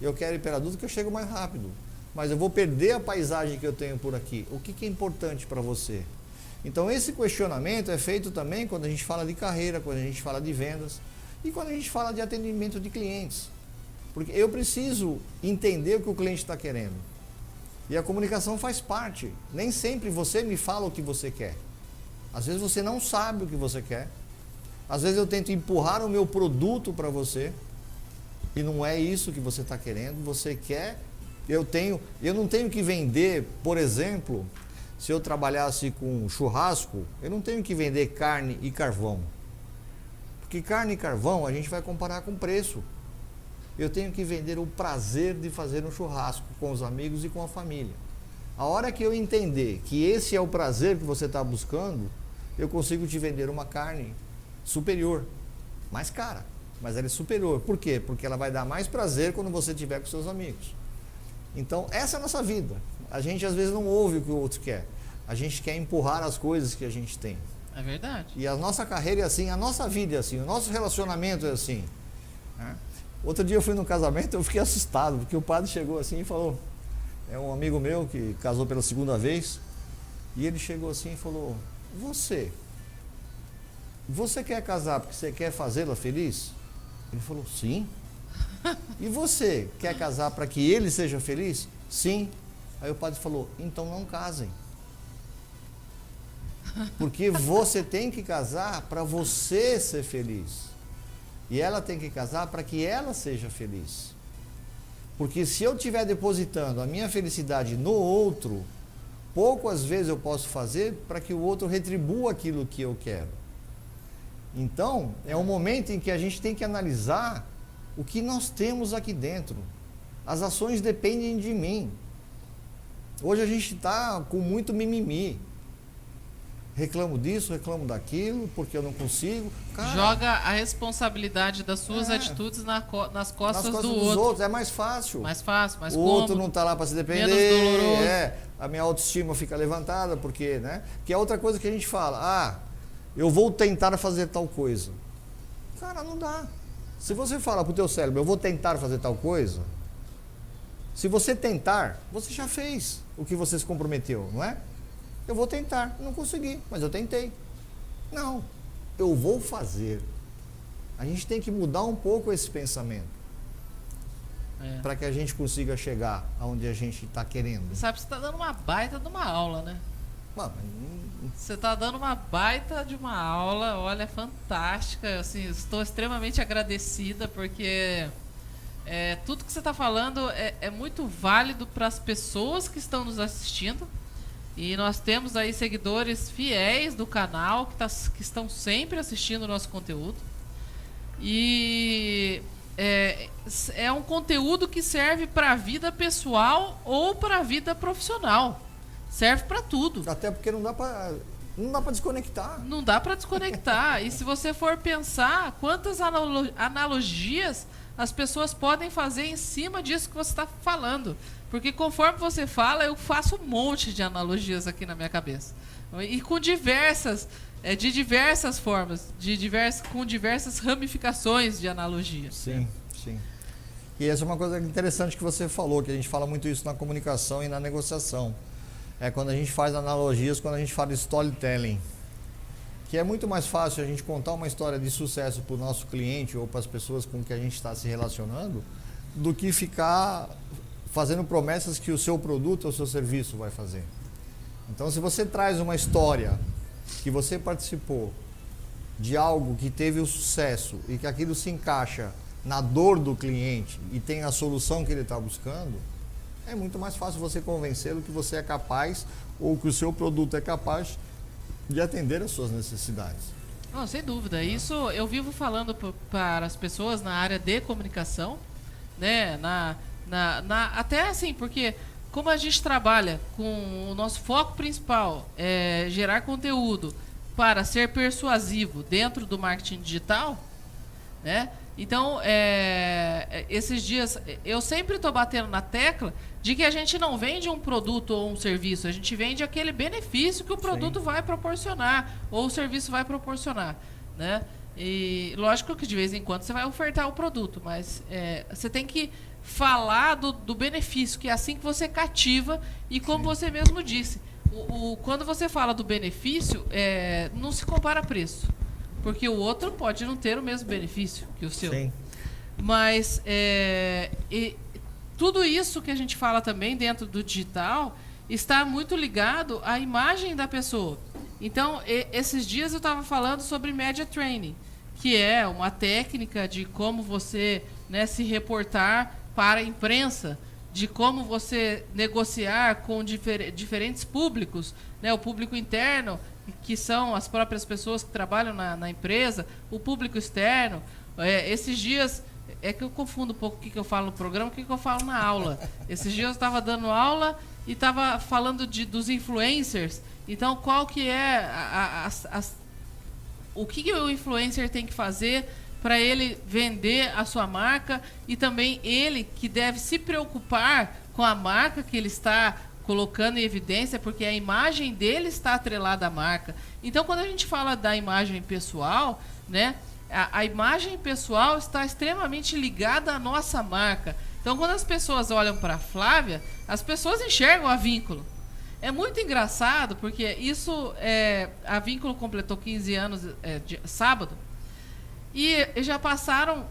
Eu quero ir pela Dutra que eu chego mais rápido. Mas eu vou perder a paisagem que eu tenho por aqui. O que é importante para você? Então esse questionamento é feito também quando a gente fala de carreira, quando a gente fala de vendas e quando a gente fala de atendimento de clientes. Porque eu preciso entender o que o cliente está querendo. E a comunicação faz parte. Nem sempre você me fala o que você quer. Às vezes você não sabe o que você quer. Às vezes eu tento empurrar o meu produto para você e não é isso que você está querendo. Você quer... Eu não tenho que vender, por exemplo, se eu trabalhasse com churrasco, eu não tenho que vender carne e carvão. Porque carne e carvão a gente vai comparar com preço. Eu tenho que vender o prazer de fazer um churrasco com os amigos e com a família. A hora que eu entender que esse é o prazer que você está buscando, eu consigo te vender uma carne superior, mais cara, mas ela é superior. Por quê? Porque ela vai dar mais prazer quando você estiver com seus amigos. Então, essa é a nossa vida. A gente às vezes não ouve o que o outro quer. A gente quer empurrar as coisas que a gente tem. É verdade. E a nossa carreira é assim, a nossa vida é assim, o nosso relacionamento é assim, né? Outro dia eu fui num casamento, eu fiquei assustado, porque o padre chegou assim e falou, é um amigo meu que casou pela segunda vez, e ele chegou assim e falou, você quer casar porque você quer fazê-la feliz? Ele falou, sim. E você quer casar para que ele seja feliz? Sim. Aí o padre falou, então não casem. Porque você tem que casar para você ser feliz. E ela tem que casar para que ela seja feliz. Porque se eu estiver depositando a minha felicidade no outro, poucas vezes eu posso fazer para que o outro retribua aquilo que eu quero. Então, é um momento em que a gente tem que analisar o que nós temos aqui dentro. As ações dependem de mim. Hoje a gente está com muito mimimi. Reclamo disso, reclamo daquilo, porque eu não consigo. Cara, joga a responsabilidade das suas atitudes nas costas dos do outro. outros. É mais fácil. Mais fácil, mais o cômodo. O outro não está lá para se depender. Menos doloroso. A minha autoestima fica levantada, porque, né? Que é outra coisa que a gente fala. Eu vou tentar fazer tal coisa. Cara, não dá. Se você fala pro teu cérebro, eu vou tentar fazer tal coisa, se você tentar, você já fez o que você se comprometeu, não é? Eu vou tentar, não consegui, mas eu tentei. Não, eu vou fazer. A gente tem que mudar um pouco esse pensamento. Para que a gente consiga chegar aonde a gente está querendo. Sabe, você está dando uma baita de uma aula, né? Você está dando uma baita de uma aula, olha, fantástica. Assim, estou extremamente agradecida, porque tudo que você está falando é muito válido para as pessoas que estão nos assistindo. E nós temos aí seguidores fiéis do canal que estão sempre assistindo o nosso conteúdo. E é um conteúdo que serve para a vida pessoal ou para a vida profissional. Serve para tudo. Até porque não dá para desconectar. Não dá para desconectar. E se você for pensar, quantas analogias as pessoas podem fazer em cima disso que você está falando. Porque conforme você fala, eu faço um monte de analogias aqui na minha cabeça. E com de diversas formas, com diversas ramificações de analogia. Sim, sim. E essa é uma coisa interessante que você falou, que a gente fala muito isso na comunicação e na negociação. É quando a gente faz analogias, quando a gente fala de storytelling. Que é muito mais fácil a gente contar uma história de sucesso para o nosso cliente ou para as pessoas com que a gente está se relacionando, do que ficar fazendo promessas que o seu produto ou o seu serviço vai fazer. Então, se você traz uma história que você participou de algo que teve o sucesso e que aquilo se encaixa na dor do cliente e tem a solução que ele está buscando, é muito mais fácil você convencê-lo que você é capaz ou que o seu produto é capaz de atender às suas necessidades. Não, sem dúvida. Isso eu vivo falando para as pessoas na área de comunicação, né? Até assim, porque como a gente trabalha com o nosso foco principal é gerar conteúdo para ser persuasivo dentro do marketing digital, né? Então, esses dias, eu sempre estou batendo na tecla de que a gente não vende um produto ou um serviço, a gente vende aquele benefício que o produto vai proporcionar ou o serviço vai proporcionar, né? E lógico que de vez em quando você vai ofertar o produto, mas você tem que falar do benefício, que é assim que você cativa. E como você mesmo disse, quando você fala do benefício, não se compara preço, porque o outro pode não ter o mesmo benefício que o seu. Sim. Mas tudo isso que a gente fala também dentro do digital está muito ligado à imagem da pessoa. Então, esses dias eu estava falando sobre Media Training, que é uma técnica de como você, né, se reportar para a imprensa, de como você negociar com diferentes públicos, né, o público interno, que são as próprias pessoas que trabalham na empresa, o público externo. Esses dias, que eu confundo um pouco o que eu falo no programa e o que eu falo na aula. Esses dias eu estava dando aula e estava falando dos influencers. Então, qual que é o que o influencer tem que fazer para ele vender a sua marca, e também ele que deve se preocupar com a marca que ele está colocando em evidência, porque a imagem dele está atrelada à marca. Então, quando a gente fala da imagem pessoal, né, a imagem pessoal está extremamente ligada à nossa marca. Então, quando as pessoas olham para a Flávia, as pessoas enxergam a Vínculo. É muito engraçado, porque a Vínculo completou 15 anos sábado, e já passaram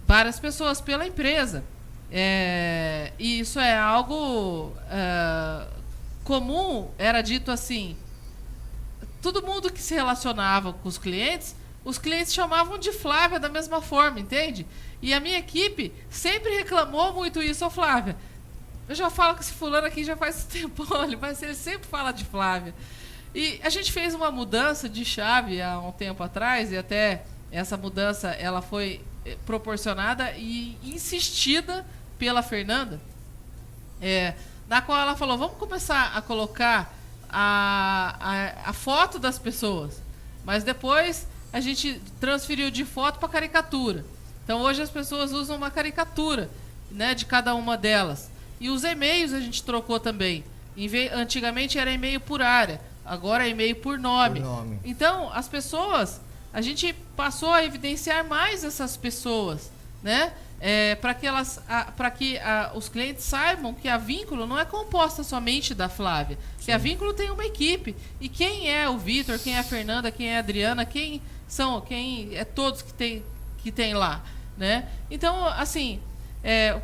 várias pessoas pela empresa. E isso é algo comum, era dito assim, todo mundo que se relacionava com os clientes chamavam de Flávia da mesma forma, entende? E a minha equipe sempre reclamou muito isso. Ô, Flávia, eu já falo com esse fulano aqui já faz tempo, mas ele sempre fala de Flávia. E a gente fez uma mudança de chave há um tempo atrás, e até essa mudança ela foi proporcionada e insistida pela Fernanda, na qual ela falou, vamos começar a colocar a foto das pessoas, mas depois a gente transferiu de foto para caricatura. Então hoje as pessoas usam uma caricatura, né, de cada uma delas. E os e-mails a gente trocou também. Antigamente era e-mail por área, agora é e-mail por nome. Então as pessoas, a gente passou a evidenciar mais essas pessoas, né? Para que os clientes saibam que a Vínculo não é composta somente da Flávia, que a Vínculo tem uma equipe. E quem é o Vitor, quem é a Fernanda, quem é a Adriana, quem é todos que tem lá, né? Então, assim,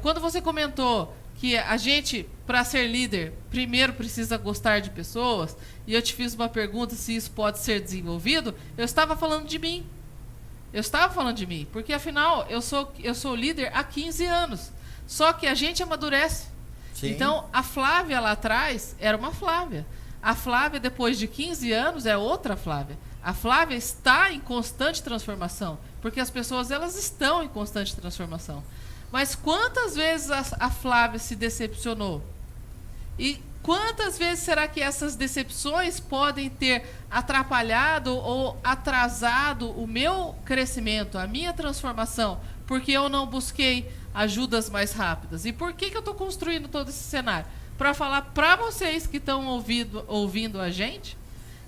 quando você comentou que a gente, para ser líder, primeiro precisa gostar de pessoas, e eu te fiz uma pergunta se isso pode ser desenvolvido, eu estava falando de mim. Porque afinal eu sou líder há 15 anos. Só que a gente amadurece. Sim. Então a Flávia lá atrás era uma Flávia. A Flávia depois de 15 anos é outra Flávia. A Flávia está em constante transformação, porque as pessoas elas estão em constante transformação. Mas quantas vezes a Flávia se decepcionou? E quantas vezes será que essas decepções podem ter atrapalhado ou atrasado o meu crescimento, a minha transformação, porque eu não busquei ajudas mais rápidas? E por que eu estou construindo todo esse cenário? Para falar para vocês que estão ouvindo a gente,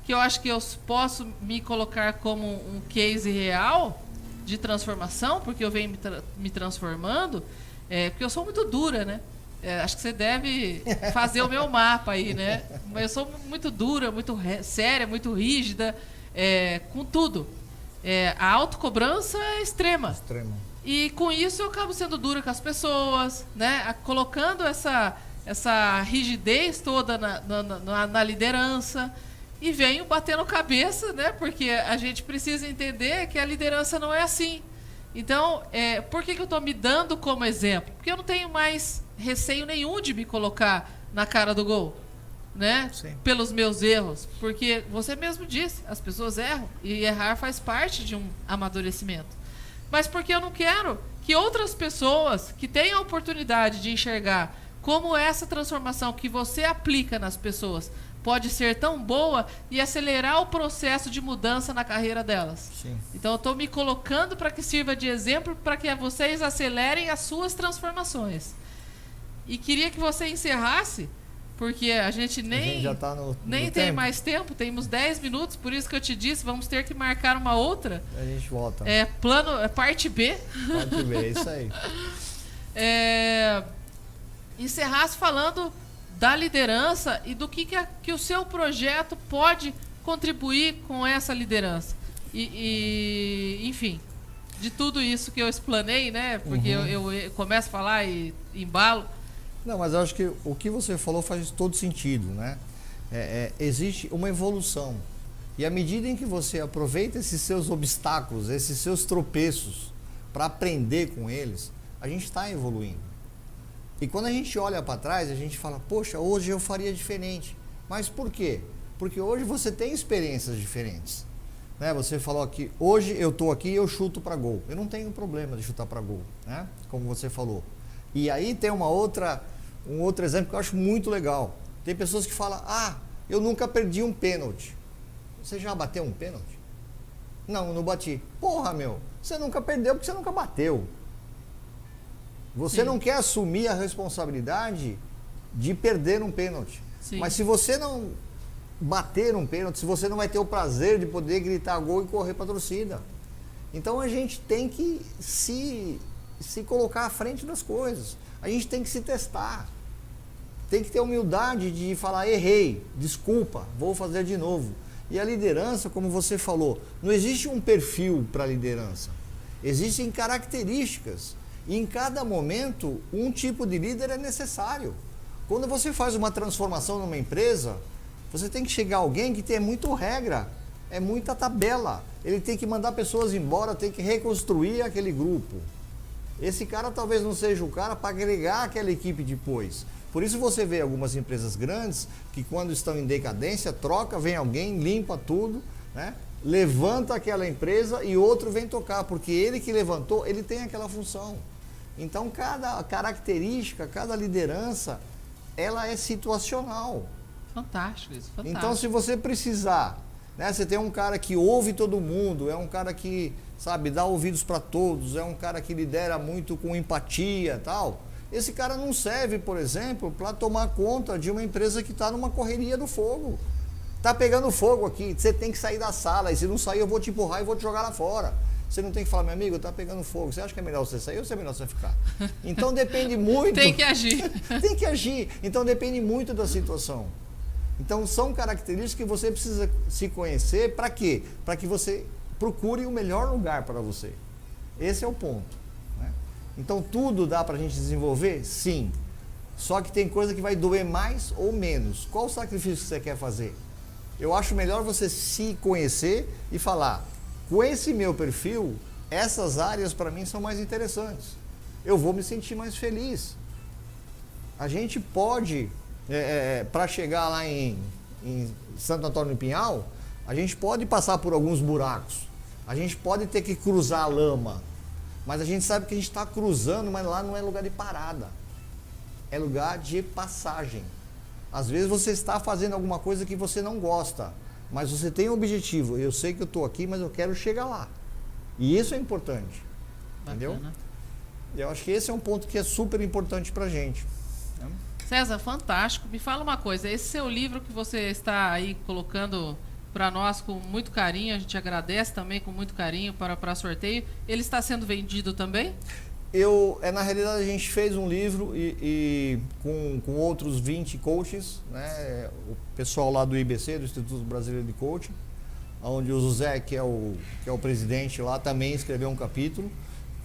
que eu acho que eu posso me colocar como um case real de transformação, porque eu venho me transformando, porque eu sou muito dura, né? Acho que você deve fazer o meu mapa aí, né? Eu sou muito dura, muito séria, muito rígida, com tudo. A autocobrança é extrema. E com isso eu acabo sendo dura com as pessoas, né? Colocando essa rigidez toda na liderança. E venho batendo cabeça, né? Porque a gente precisa entender que a liderança não é assim. Então, por que eu estou me dando como exemplo? Porque eu não tenho mais receio nenhum de me colocar na cara do gol, né? Sim. Pelos meus erros. Porque você mesmo disse, as pessoas erram. E errar faz parte de um amadurecimento. Mas porque eu não quero que outras pessoas que tenham a oportunidade de enxergar como essa transformação que você aplica nas pessoas pode ser tão boa e acelerar o processo de mudança na carreira delas. Sim. Então, eu estou me colocando para que sirva de exemplo para que vocês acelerem as suas transformações. E queria que você encerrasse, porque a gente nem já tá no tem tempo. Mais tempo, temos 10 minutos, por isso que eu te disse, vamos ter que marcar uma outra. A gente volta. Parte B. Parte B, é isso aí. Encerrasse falando da liderança e do que o seu projeto pode contribuir com essa liderança. Enfim, de tudo isso que eu explanei, né? Porque eu começo a falar e embalo. Não, mas eu acho que o que você falou faz todo sentido, né? Existe uma evolução. E à medida em que você aproveita esses seus obstáculos, esses seus tropeços, para aprender com eles, a gente está evoluindo. E quando a gente olha para trás, a gente fala, poxa, hoje eu faria diferente. Mas por quê? Porque hoje você tem experiências diferentes. Né? Você falou que hoje eu estou aqui e eu chuto para gol. Eu não tenho problema de chutar para gol, né? Como você falou. E aí tem um outro exemplo que eu acho muito legal. Tem pessoas que falam, eu nunca perdi um pênalti. Você já bateu um pênalti? Não, não bati. Porra, meu, você nunca perdeu porque você nunca bateu. Você Sim. não quer assumir a responsabilidade de perder um pênalti. Sim. Mas se você não bater um pênalti, se você não vai ter o prazer de poder gritar gol e correr para a torcida. Então a gente tem que se colocar à frente das coisas. A gente tem que se testar. Tem que ter humildade de falar, errei, desculpa, vou fazer de novo. E a liderança, como você falou, não existe um perfil para a liderança. Existem características. E em cada momento, um tipo de líder é necessário. Quando você faz uma transformação numa empresa, você tem que chegar alguém que tem muito regra, é muita tabela. Ele tem que mandar pessoas embora, tem que reconstruir aquele grupo. Esse cara talvez não seja o cara para agregar aquela equipe depois. Por isso você vê algumas empresas grandes que quando estão em decadência, troca, vem alguém, limpa tudo, né? Levanta aquela empresa e outro vem tocar, porque ele que levantou, ele tem aquela função. Então, cada característica, cada liderança, ela é situacional. Fantástico isso, fantástico. Então, se você precisar, né, você tem um cara que ouve todo mundo, é um cara que, sabe, dá ouvidos para todos, é um cara que lidera muito com empatia e tal. Esse cara não serve, por exemplo, para tomar conta de uma empresa que está numa correria do fogo. Está pegando fogo aqui, você tem que sair da sala, e se não sair eu vou te empurrar e vou te jogar lá fora. Você não tem que falar, meu amigo, está pegando fogo, você acha que é melhor você sair ou é melhor você ficar? Então depende muito... Tem que agir. Tem que agir. Então depende muito da situação. Então são características que você precisa se conhecer, para quê? Para que você procure o melhor lugar para você. Esse é o ponto. Né? Então tudo dá para a gente desenvolver? Sim. Só que tem coisa que vai doer mais ou menos. Qual o sacrifício que você quer fazer? Eu acho melhor você se conhecer e falar, com esse meu perfil, essas áreas para mim são mais interessantes. Eu vou me sentir mais feliz. A gente pode, para chegar lá em Santo Antônio do Pinhal, a gente pode passar por alguns buracos. A gente pode ter que cruzar a lama. Mas a gente sabe que a gente está cruzando, mas lá não é lugar de parada. É lugar de passagem. Às vezes você está fazendo alguma coisa que você não gosta, mas você tem um objetivo. Eu sei que eu estou aqui, mas eu quero chegar lá. E isso é importante. Bacana. Entendeu? Eu acho que esse é um ponto que é super importante para a gente. Né? César, fantástico. Me fala uma coisa, esse seu livro que você está aí colocando para nós com muito carinho, a gente agradece também com muito carinho para sorteio, ele está sendo vendido também? Na realidade, a gente fez um livro e com outros 20 coaches, né? O pessoal lá do IBC, do Instituto Brasileiro de Coaching, onde o José, que é o presidente lá, também escreveu um capítulo,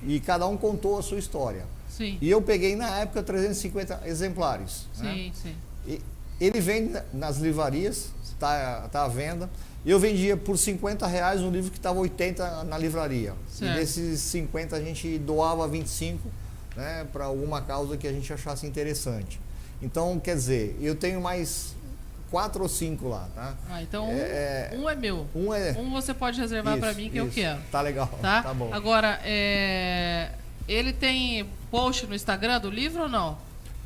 e cada um contou a sua história. Sim. E eu peguei, na época, 350 exemplares. Sim, né? sim. E ele vende nas livrarias, está à venda. Eu vendia por R$50 um livro que estava 80 na livraria. Certo. E desses 50 a gente doava 25, né, para alguma causa que a gente achasse interessante. Então, quer dizer, eu tenho mais 4 ou 5 lá, tá? Então um é meu. Um você pode reservar para mim que eu quero. Tá legal, tá bom. Agora, ele tem post no Instagram do livro ou não?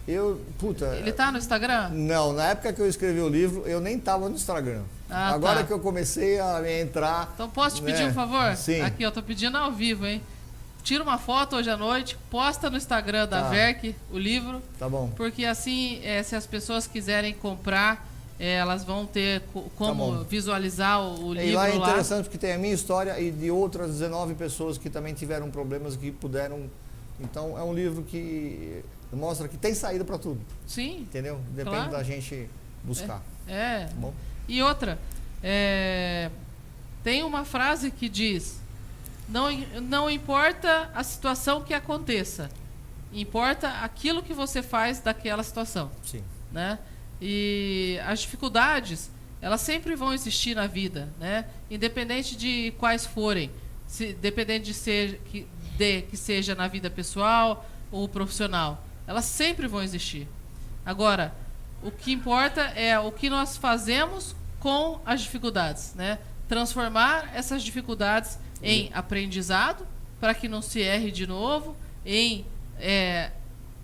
Ele tá no Instagram? Não, na época que eu escrevi o livro, eu nem tava no Instagram. Agora que eu comecei a entrar... Então posso te pedir um favor? Sim. Aqui, eu tô pedindo ao vivo, hein? Tira uma foto hoje à noite, posta no Instagram da VERC o livro. Tá bom. Porque assim, se as pessoas quiserem comprar, elas vão ter como visualizar o livro lá. E lá é interessante porque tem a minha história e de outras 19 pessoas que também tiveram problemas que puderam... Então, é um livro que mostra que tem saída para tudo. Sim. Entendeu? Depende da gente buscar. Tá bom? E outra, tem uma frase que diz, não importa a situação que aconteça, importa aquilo que você faz daquela situação. Sim. Né? E as dificuldades, elas sempre vão existir na vida, né? Independente de quais forem, dependendo que seja na vida pessoal ou profissional, elas sempre vão existir. Agora, o que importa é o que nós fazemos com as dificuldades, né? Transformar essas dificuldades em aprendizado, para que não se erre de novo, em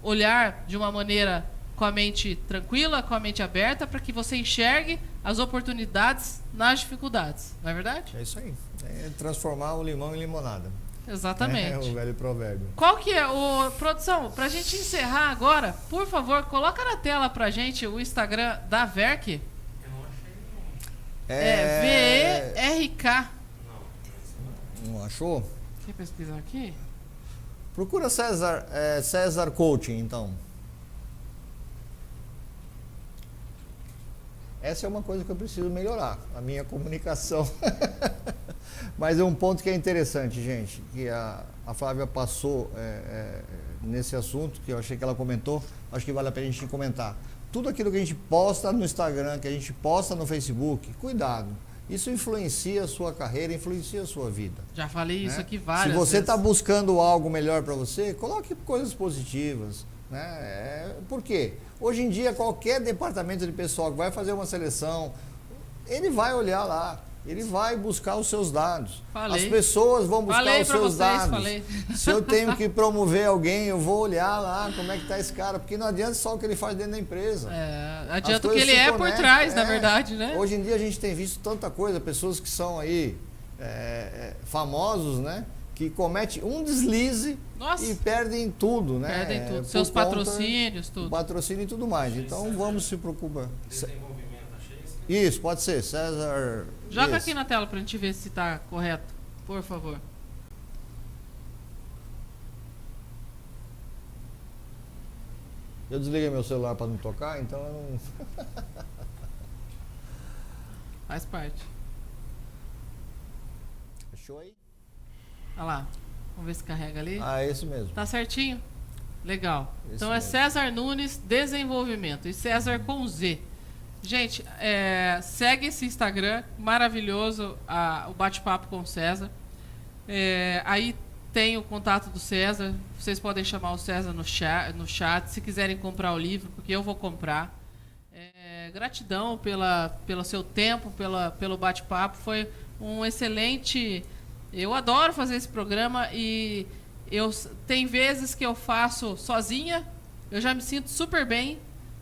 olhar de uma maneira com a mente tranquila, com a mente aberta, para que você enxergue as oportunidades nas dificuldades, não é verdade? É isso aí. É transformar o limão em limonada. Exatamente. É o velho provérbio. Qual que é produção, pra gente encerrar agora, por favor, coloca na tela pra gente o Instagram da VERC. Eu não achei não. VERK. Não achou? Quer pesquisar aqui? Procura César Coaching, então. Essa é uma coisa que eu preciso melhorar, a minha comunicação. Mas é um ponto que é interessante, gente, que a Flávia passou nesse assunto, que eu achei que ela comentou, acho que vale a pena a gente comentar. Tudo aquilo que a gente posta no Instagram, que a gente posta no Facebook, cuidado. Isso influencia a sua carreira, influencia a sua vida. Já falei isso né? aqui várias vezes. Se você está buscando algo melhor para você, coloque coisas positivas. Né? Por quê? Hoje em dia, qualquer departamento de pessoal que vai fazer uma seleção, ele vai olhar lá. Ele vai buscar os seus dados. Falei. As pessoas vão buscar os seus dados. Falei. Se eu tenho que promover alguém, eu vou olhar lá como é que está esse cara. Porque não adianta só o que ele faz dentro da empresa. Adianta o que ele é por trás, na verdade, né? Hoje em dia a gente tem visto tanta coisa, pessoas que são aí famosos, né? Que cometem um deslize e perdem tudo, né? Perdem tudo. Seus patrocínios, tudo. Patrocínio e tudo mais. Então vamos se preocupar. Isso, pode ser. César. Joga aqui na tela pra gente ver se tá correto, por favor. Eu desliguei meu celular para não tocar, então eu não. Faz parte. Achou aí? Olha lá. Vamos ver se carrega ali. Esse mesmo. Tá certinho? Legal. Esse então mesmo. é César Nunes Desenvolvimento. E César com Z. Gente, segue esse Instagram maravilhoso, o bate-papo com o César. Aí tem o contato do César. Vocês podem chamar o César no chat se quiserem comprar o livro, porque eu vou comprar. Gratidão pelo seu tempo, pelo bate-papo. Foi um excelente... Eu adoro fazer esse programa e tem vezes que eu faço sozinha. Eu já me sinto super bem,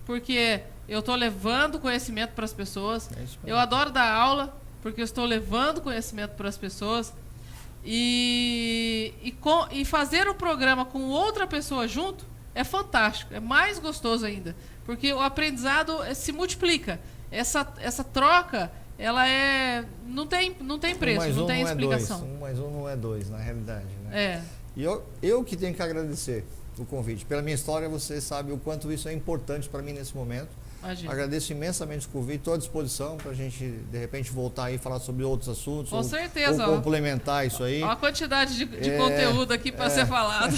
porque... eu estou levando conhecimento para as pessoas. Eu adoro dar aula, porque eu estou levando conhecimento para as pessoas. E fazer o programa com outra pessoa junto é fantástico, é mais gostoso ainda. Porque o aprendizado se multiplica. Essa troca, ela não tem preço, não tem explicação. 1 mais 1 não é 2, na realidade. Né? E eu que tenho que agradecer o convite. Pela minha história, você sabe o quanto isso é importante para mim nesse momento. Imagina. Agradeço imensamente o convite, estou à disposição para a gente, de repente, voltar aí e falar sobre outros assuntos. Com certeza. Ou complementar isso aí. Olha a quantidade de conteúdo aqui para ser falado.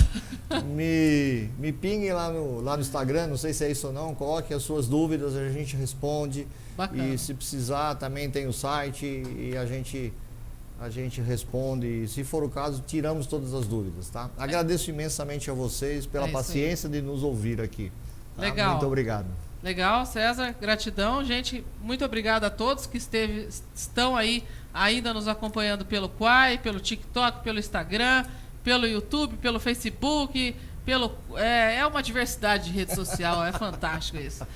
Me pinguem lá no Instagram, não sei se é isso ou não, coloque as suas dúvidas, a gente responde. Bacana. E se precisar, também tem o site e a gente responde. E, se for o caso, tiramos todas as dúvidas, tá? Agradeço imensamente a vocês pela paciência de nos ouvir aqui. Tá? Legal. Muito obrigado. Legal, César, gratidão. Gente, muito obrigado a todos que estão aí ainda nos acompanhando pelo Quai, pelo TikTok, pelo Instagram, pelo YouTube, pelo Facebook, é uma diversidade de rede social, é fantástico isso.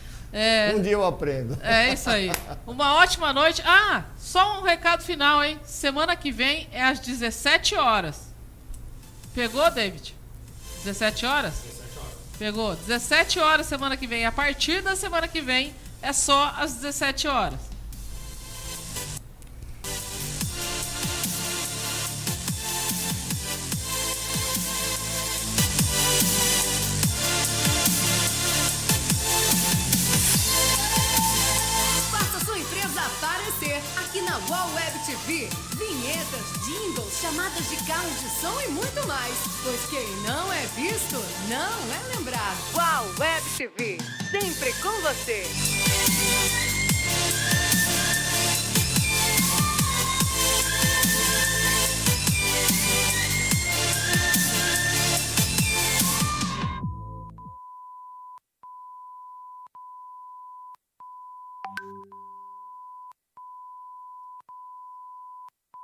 Um dia eu aprendo. É isso aí. Uma ótima noite. Só um recado final, hein? Semana que vem é às 17 horas. Pegou, David? 17 horas? Pegou. 17 horas semana que vem. A partir da semana que vem é só às 17 horas. Faça sua empresa aparecer aqui na Wow Web TV. Vinhetas, jingles, chamadas de carro de som e muito mais. Pois quem não é visto, não é lembrado. Wow Web TV, sempre com você.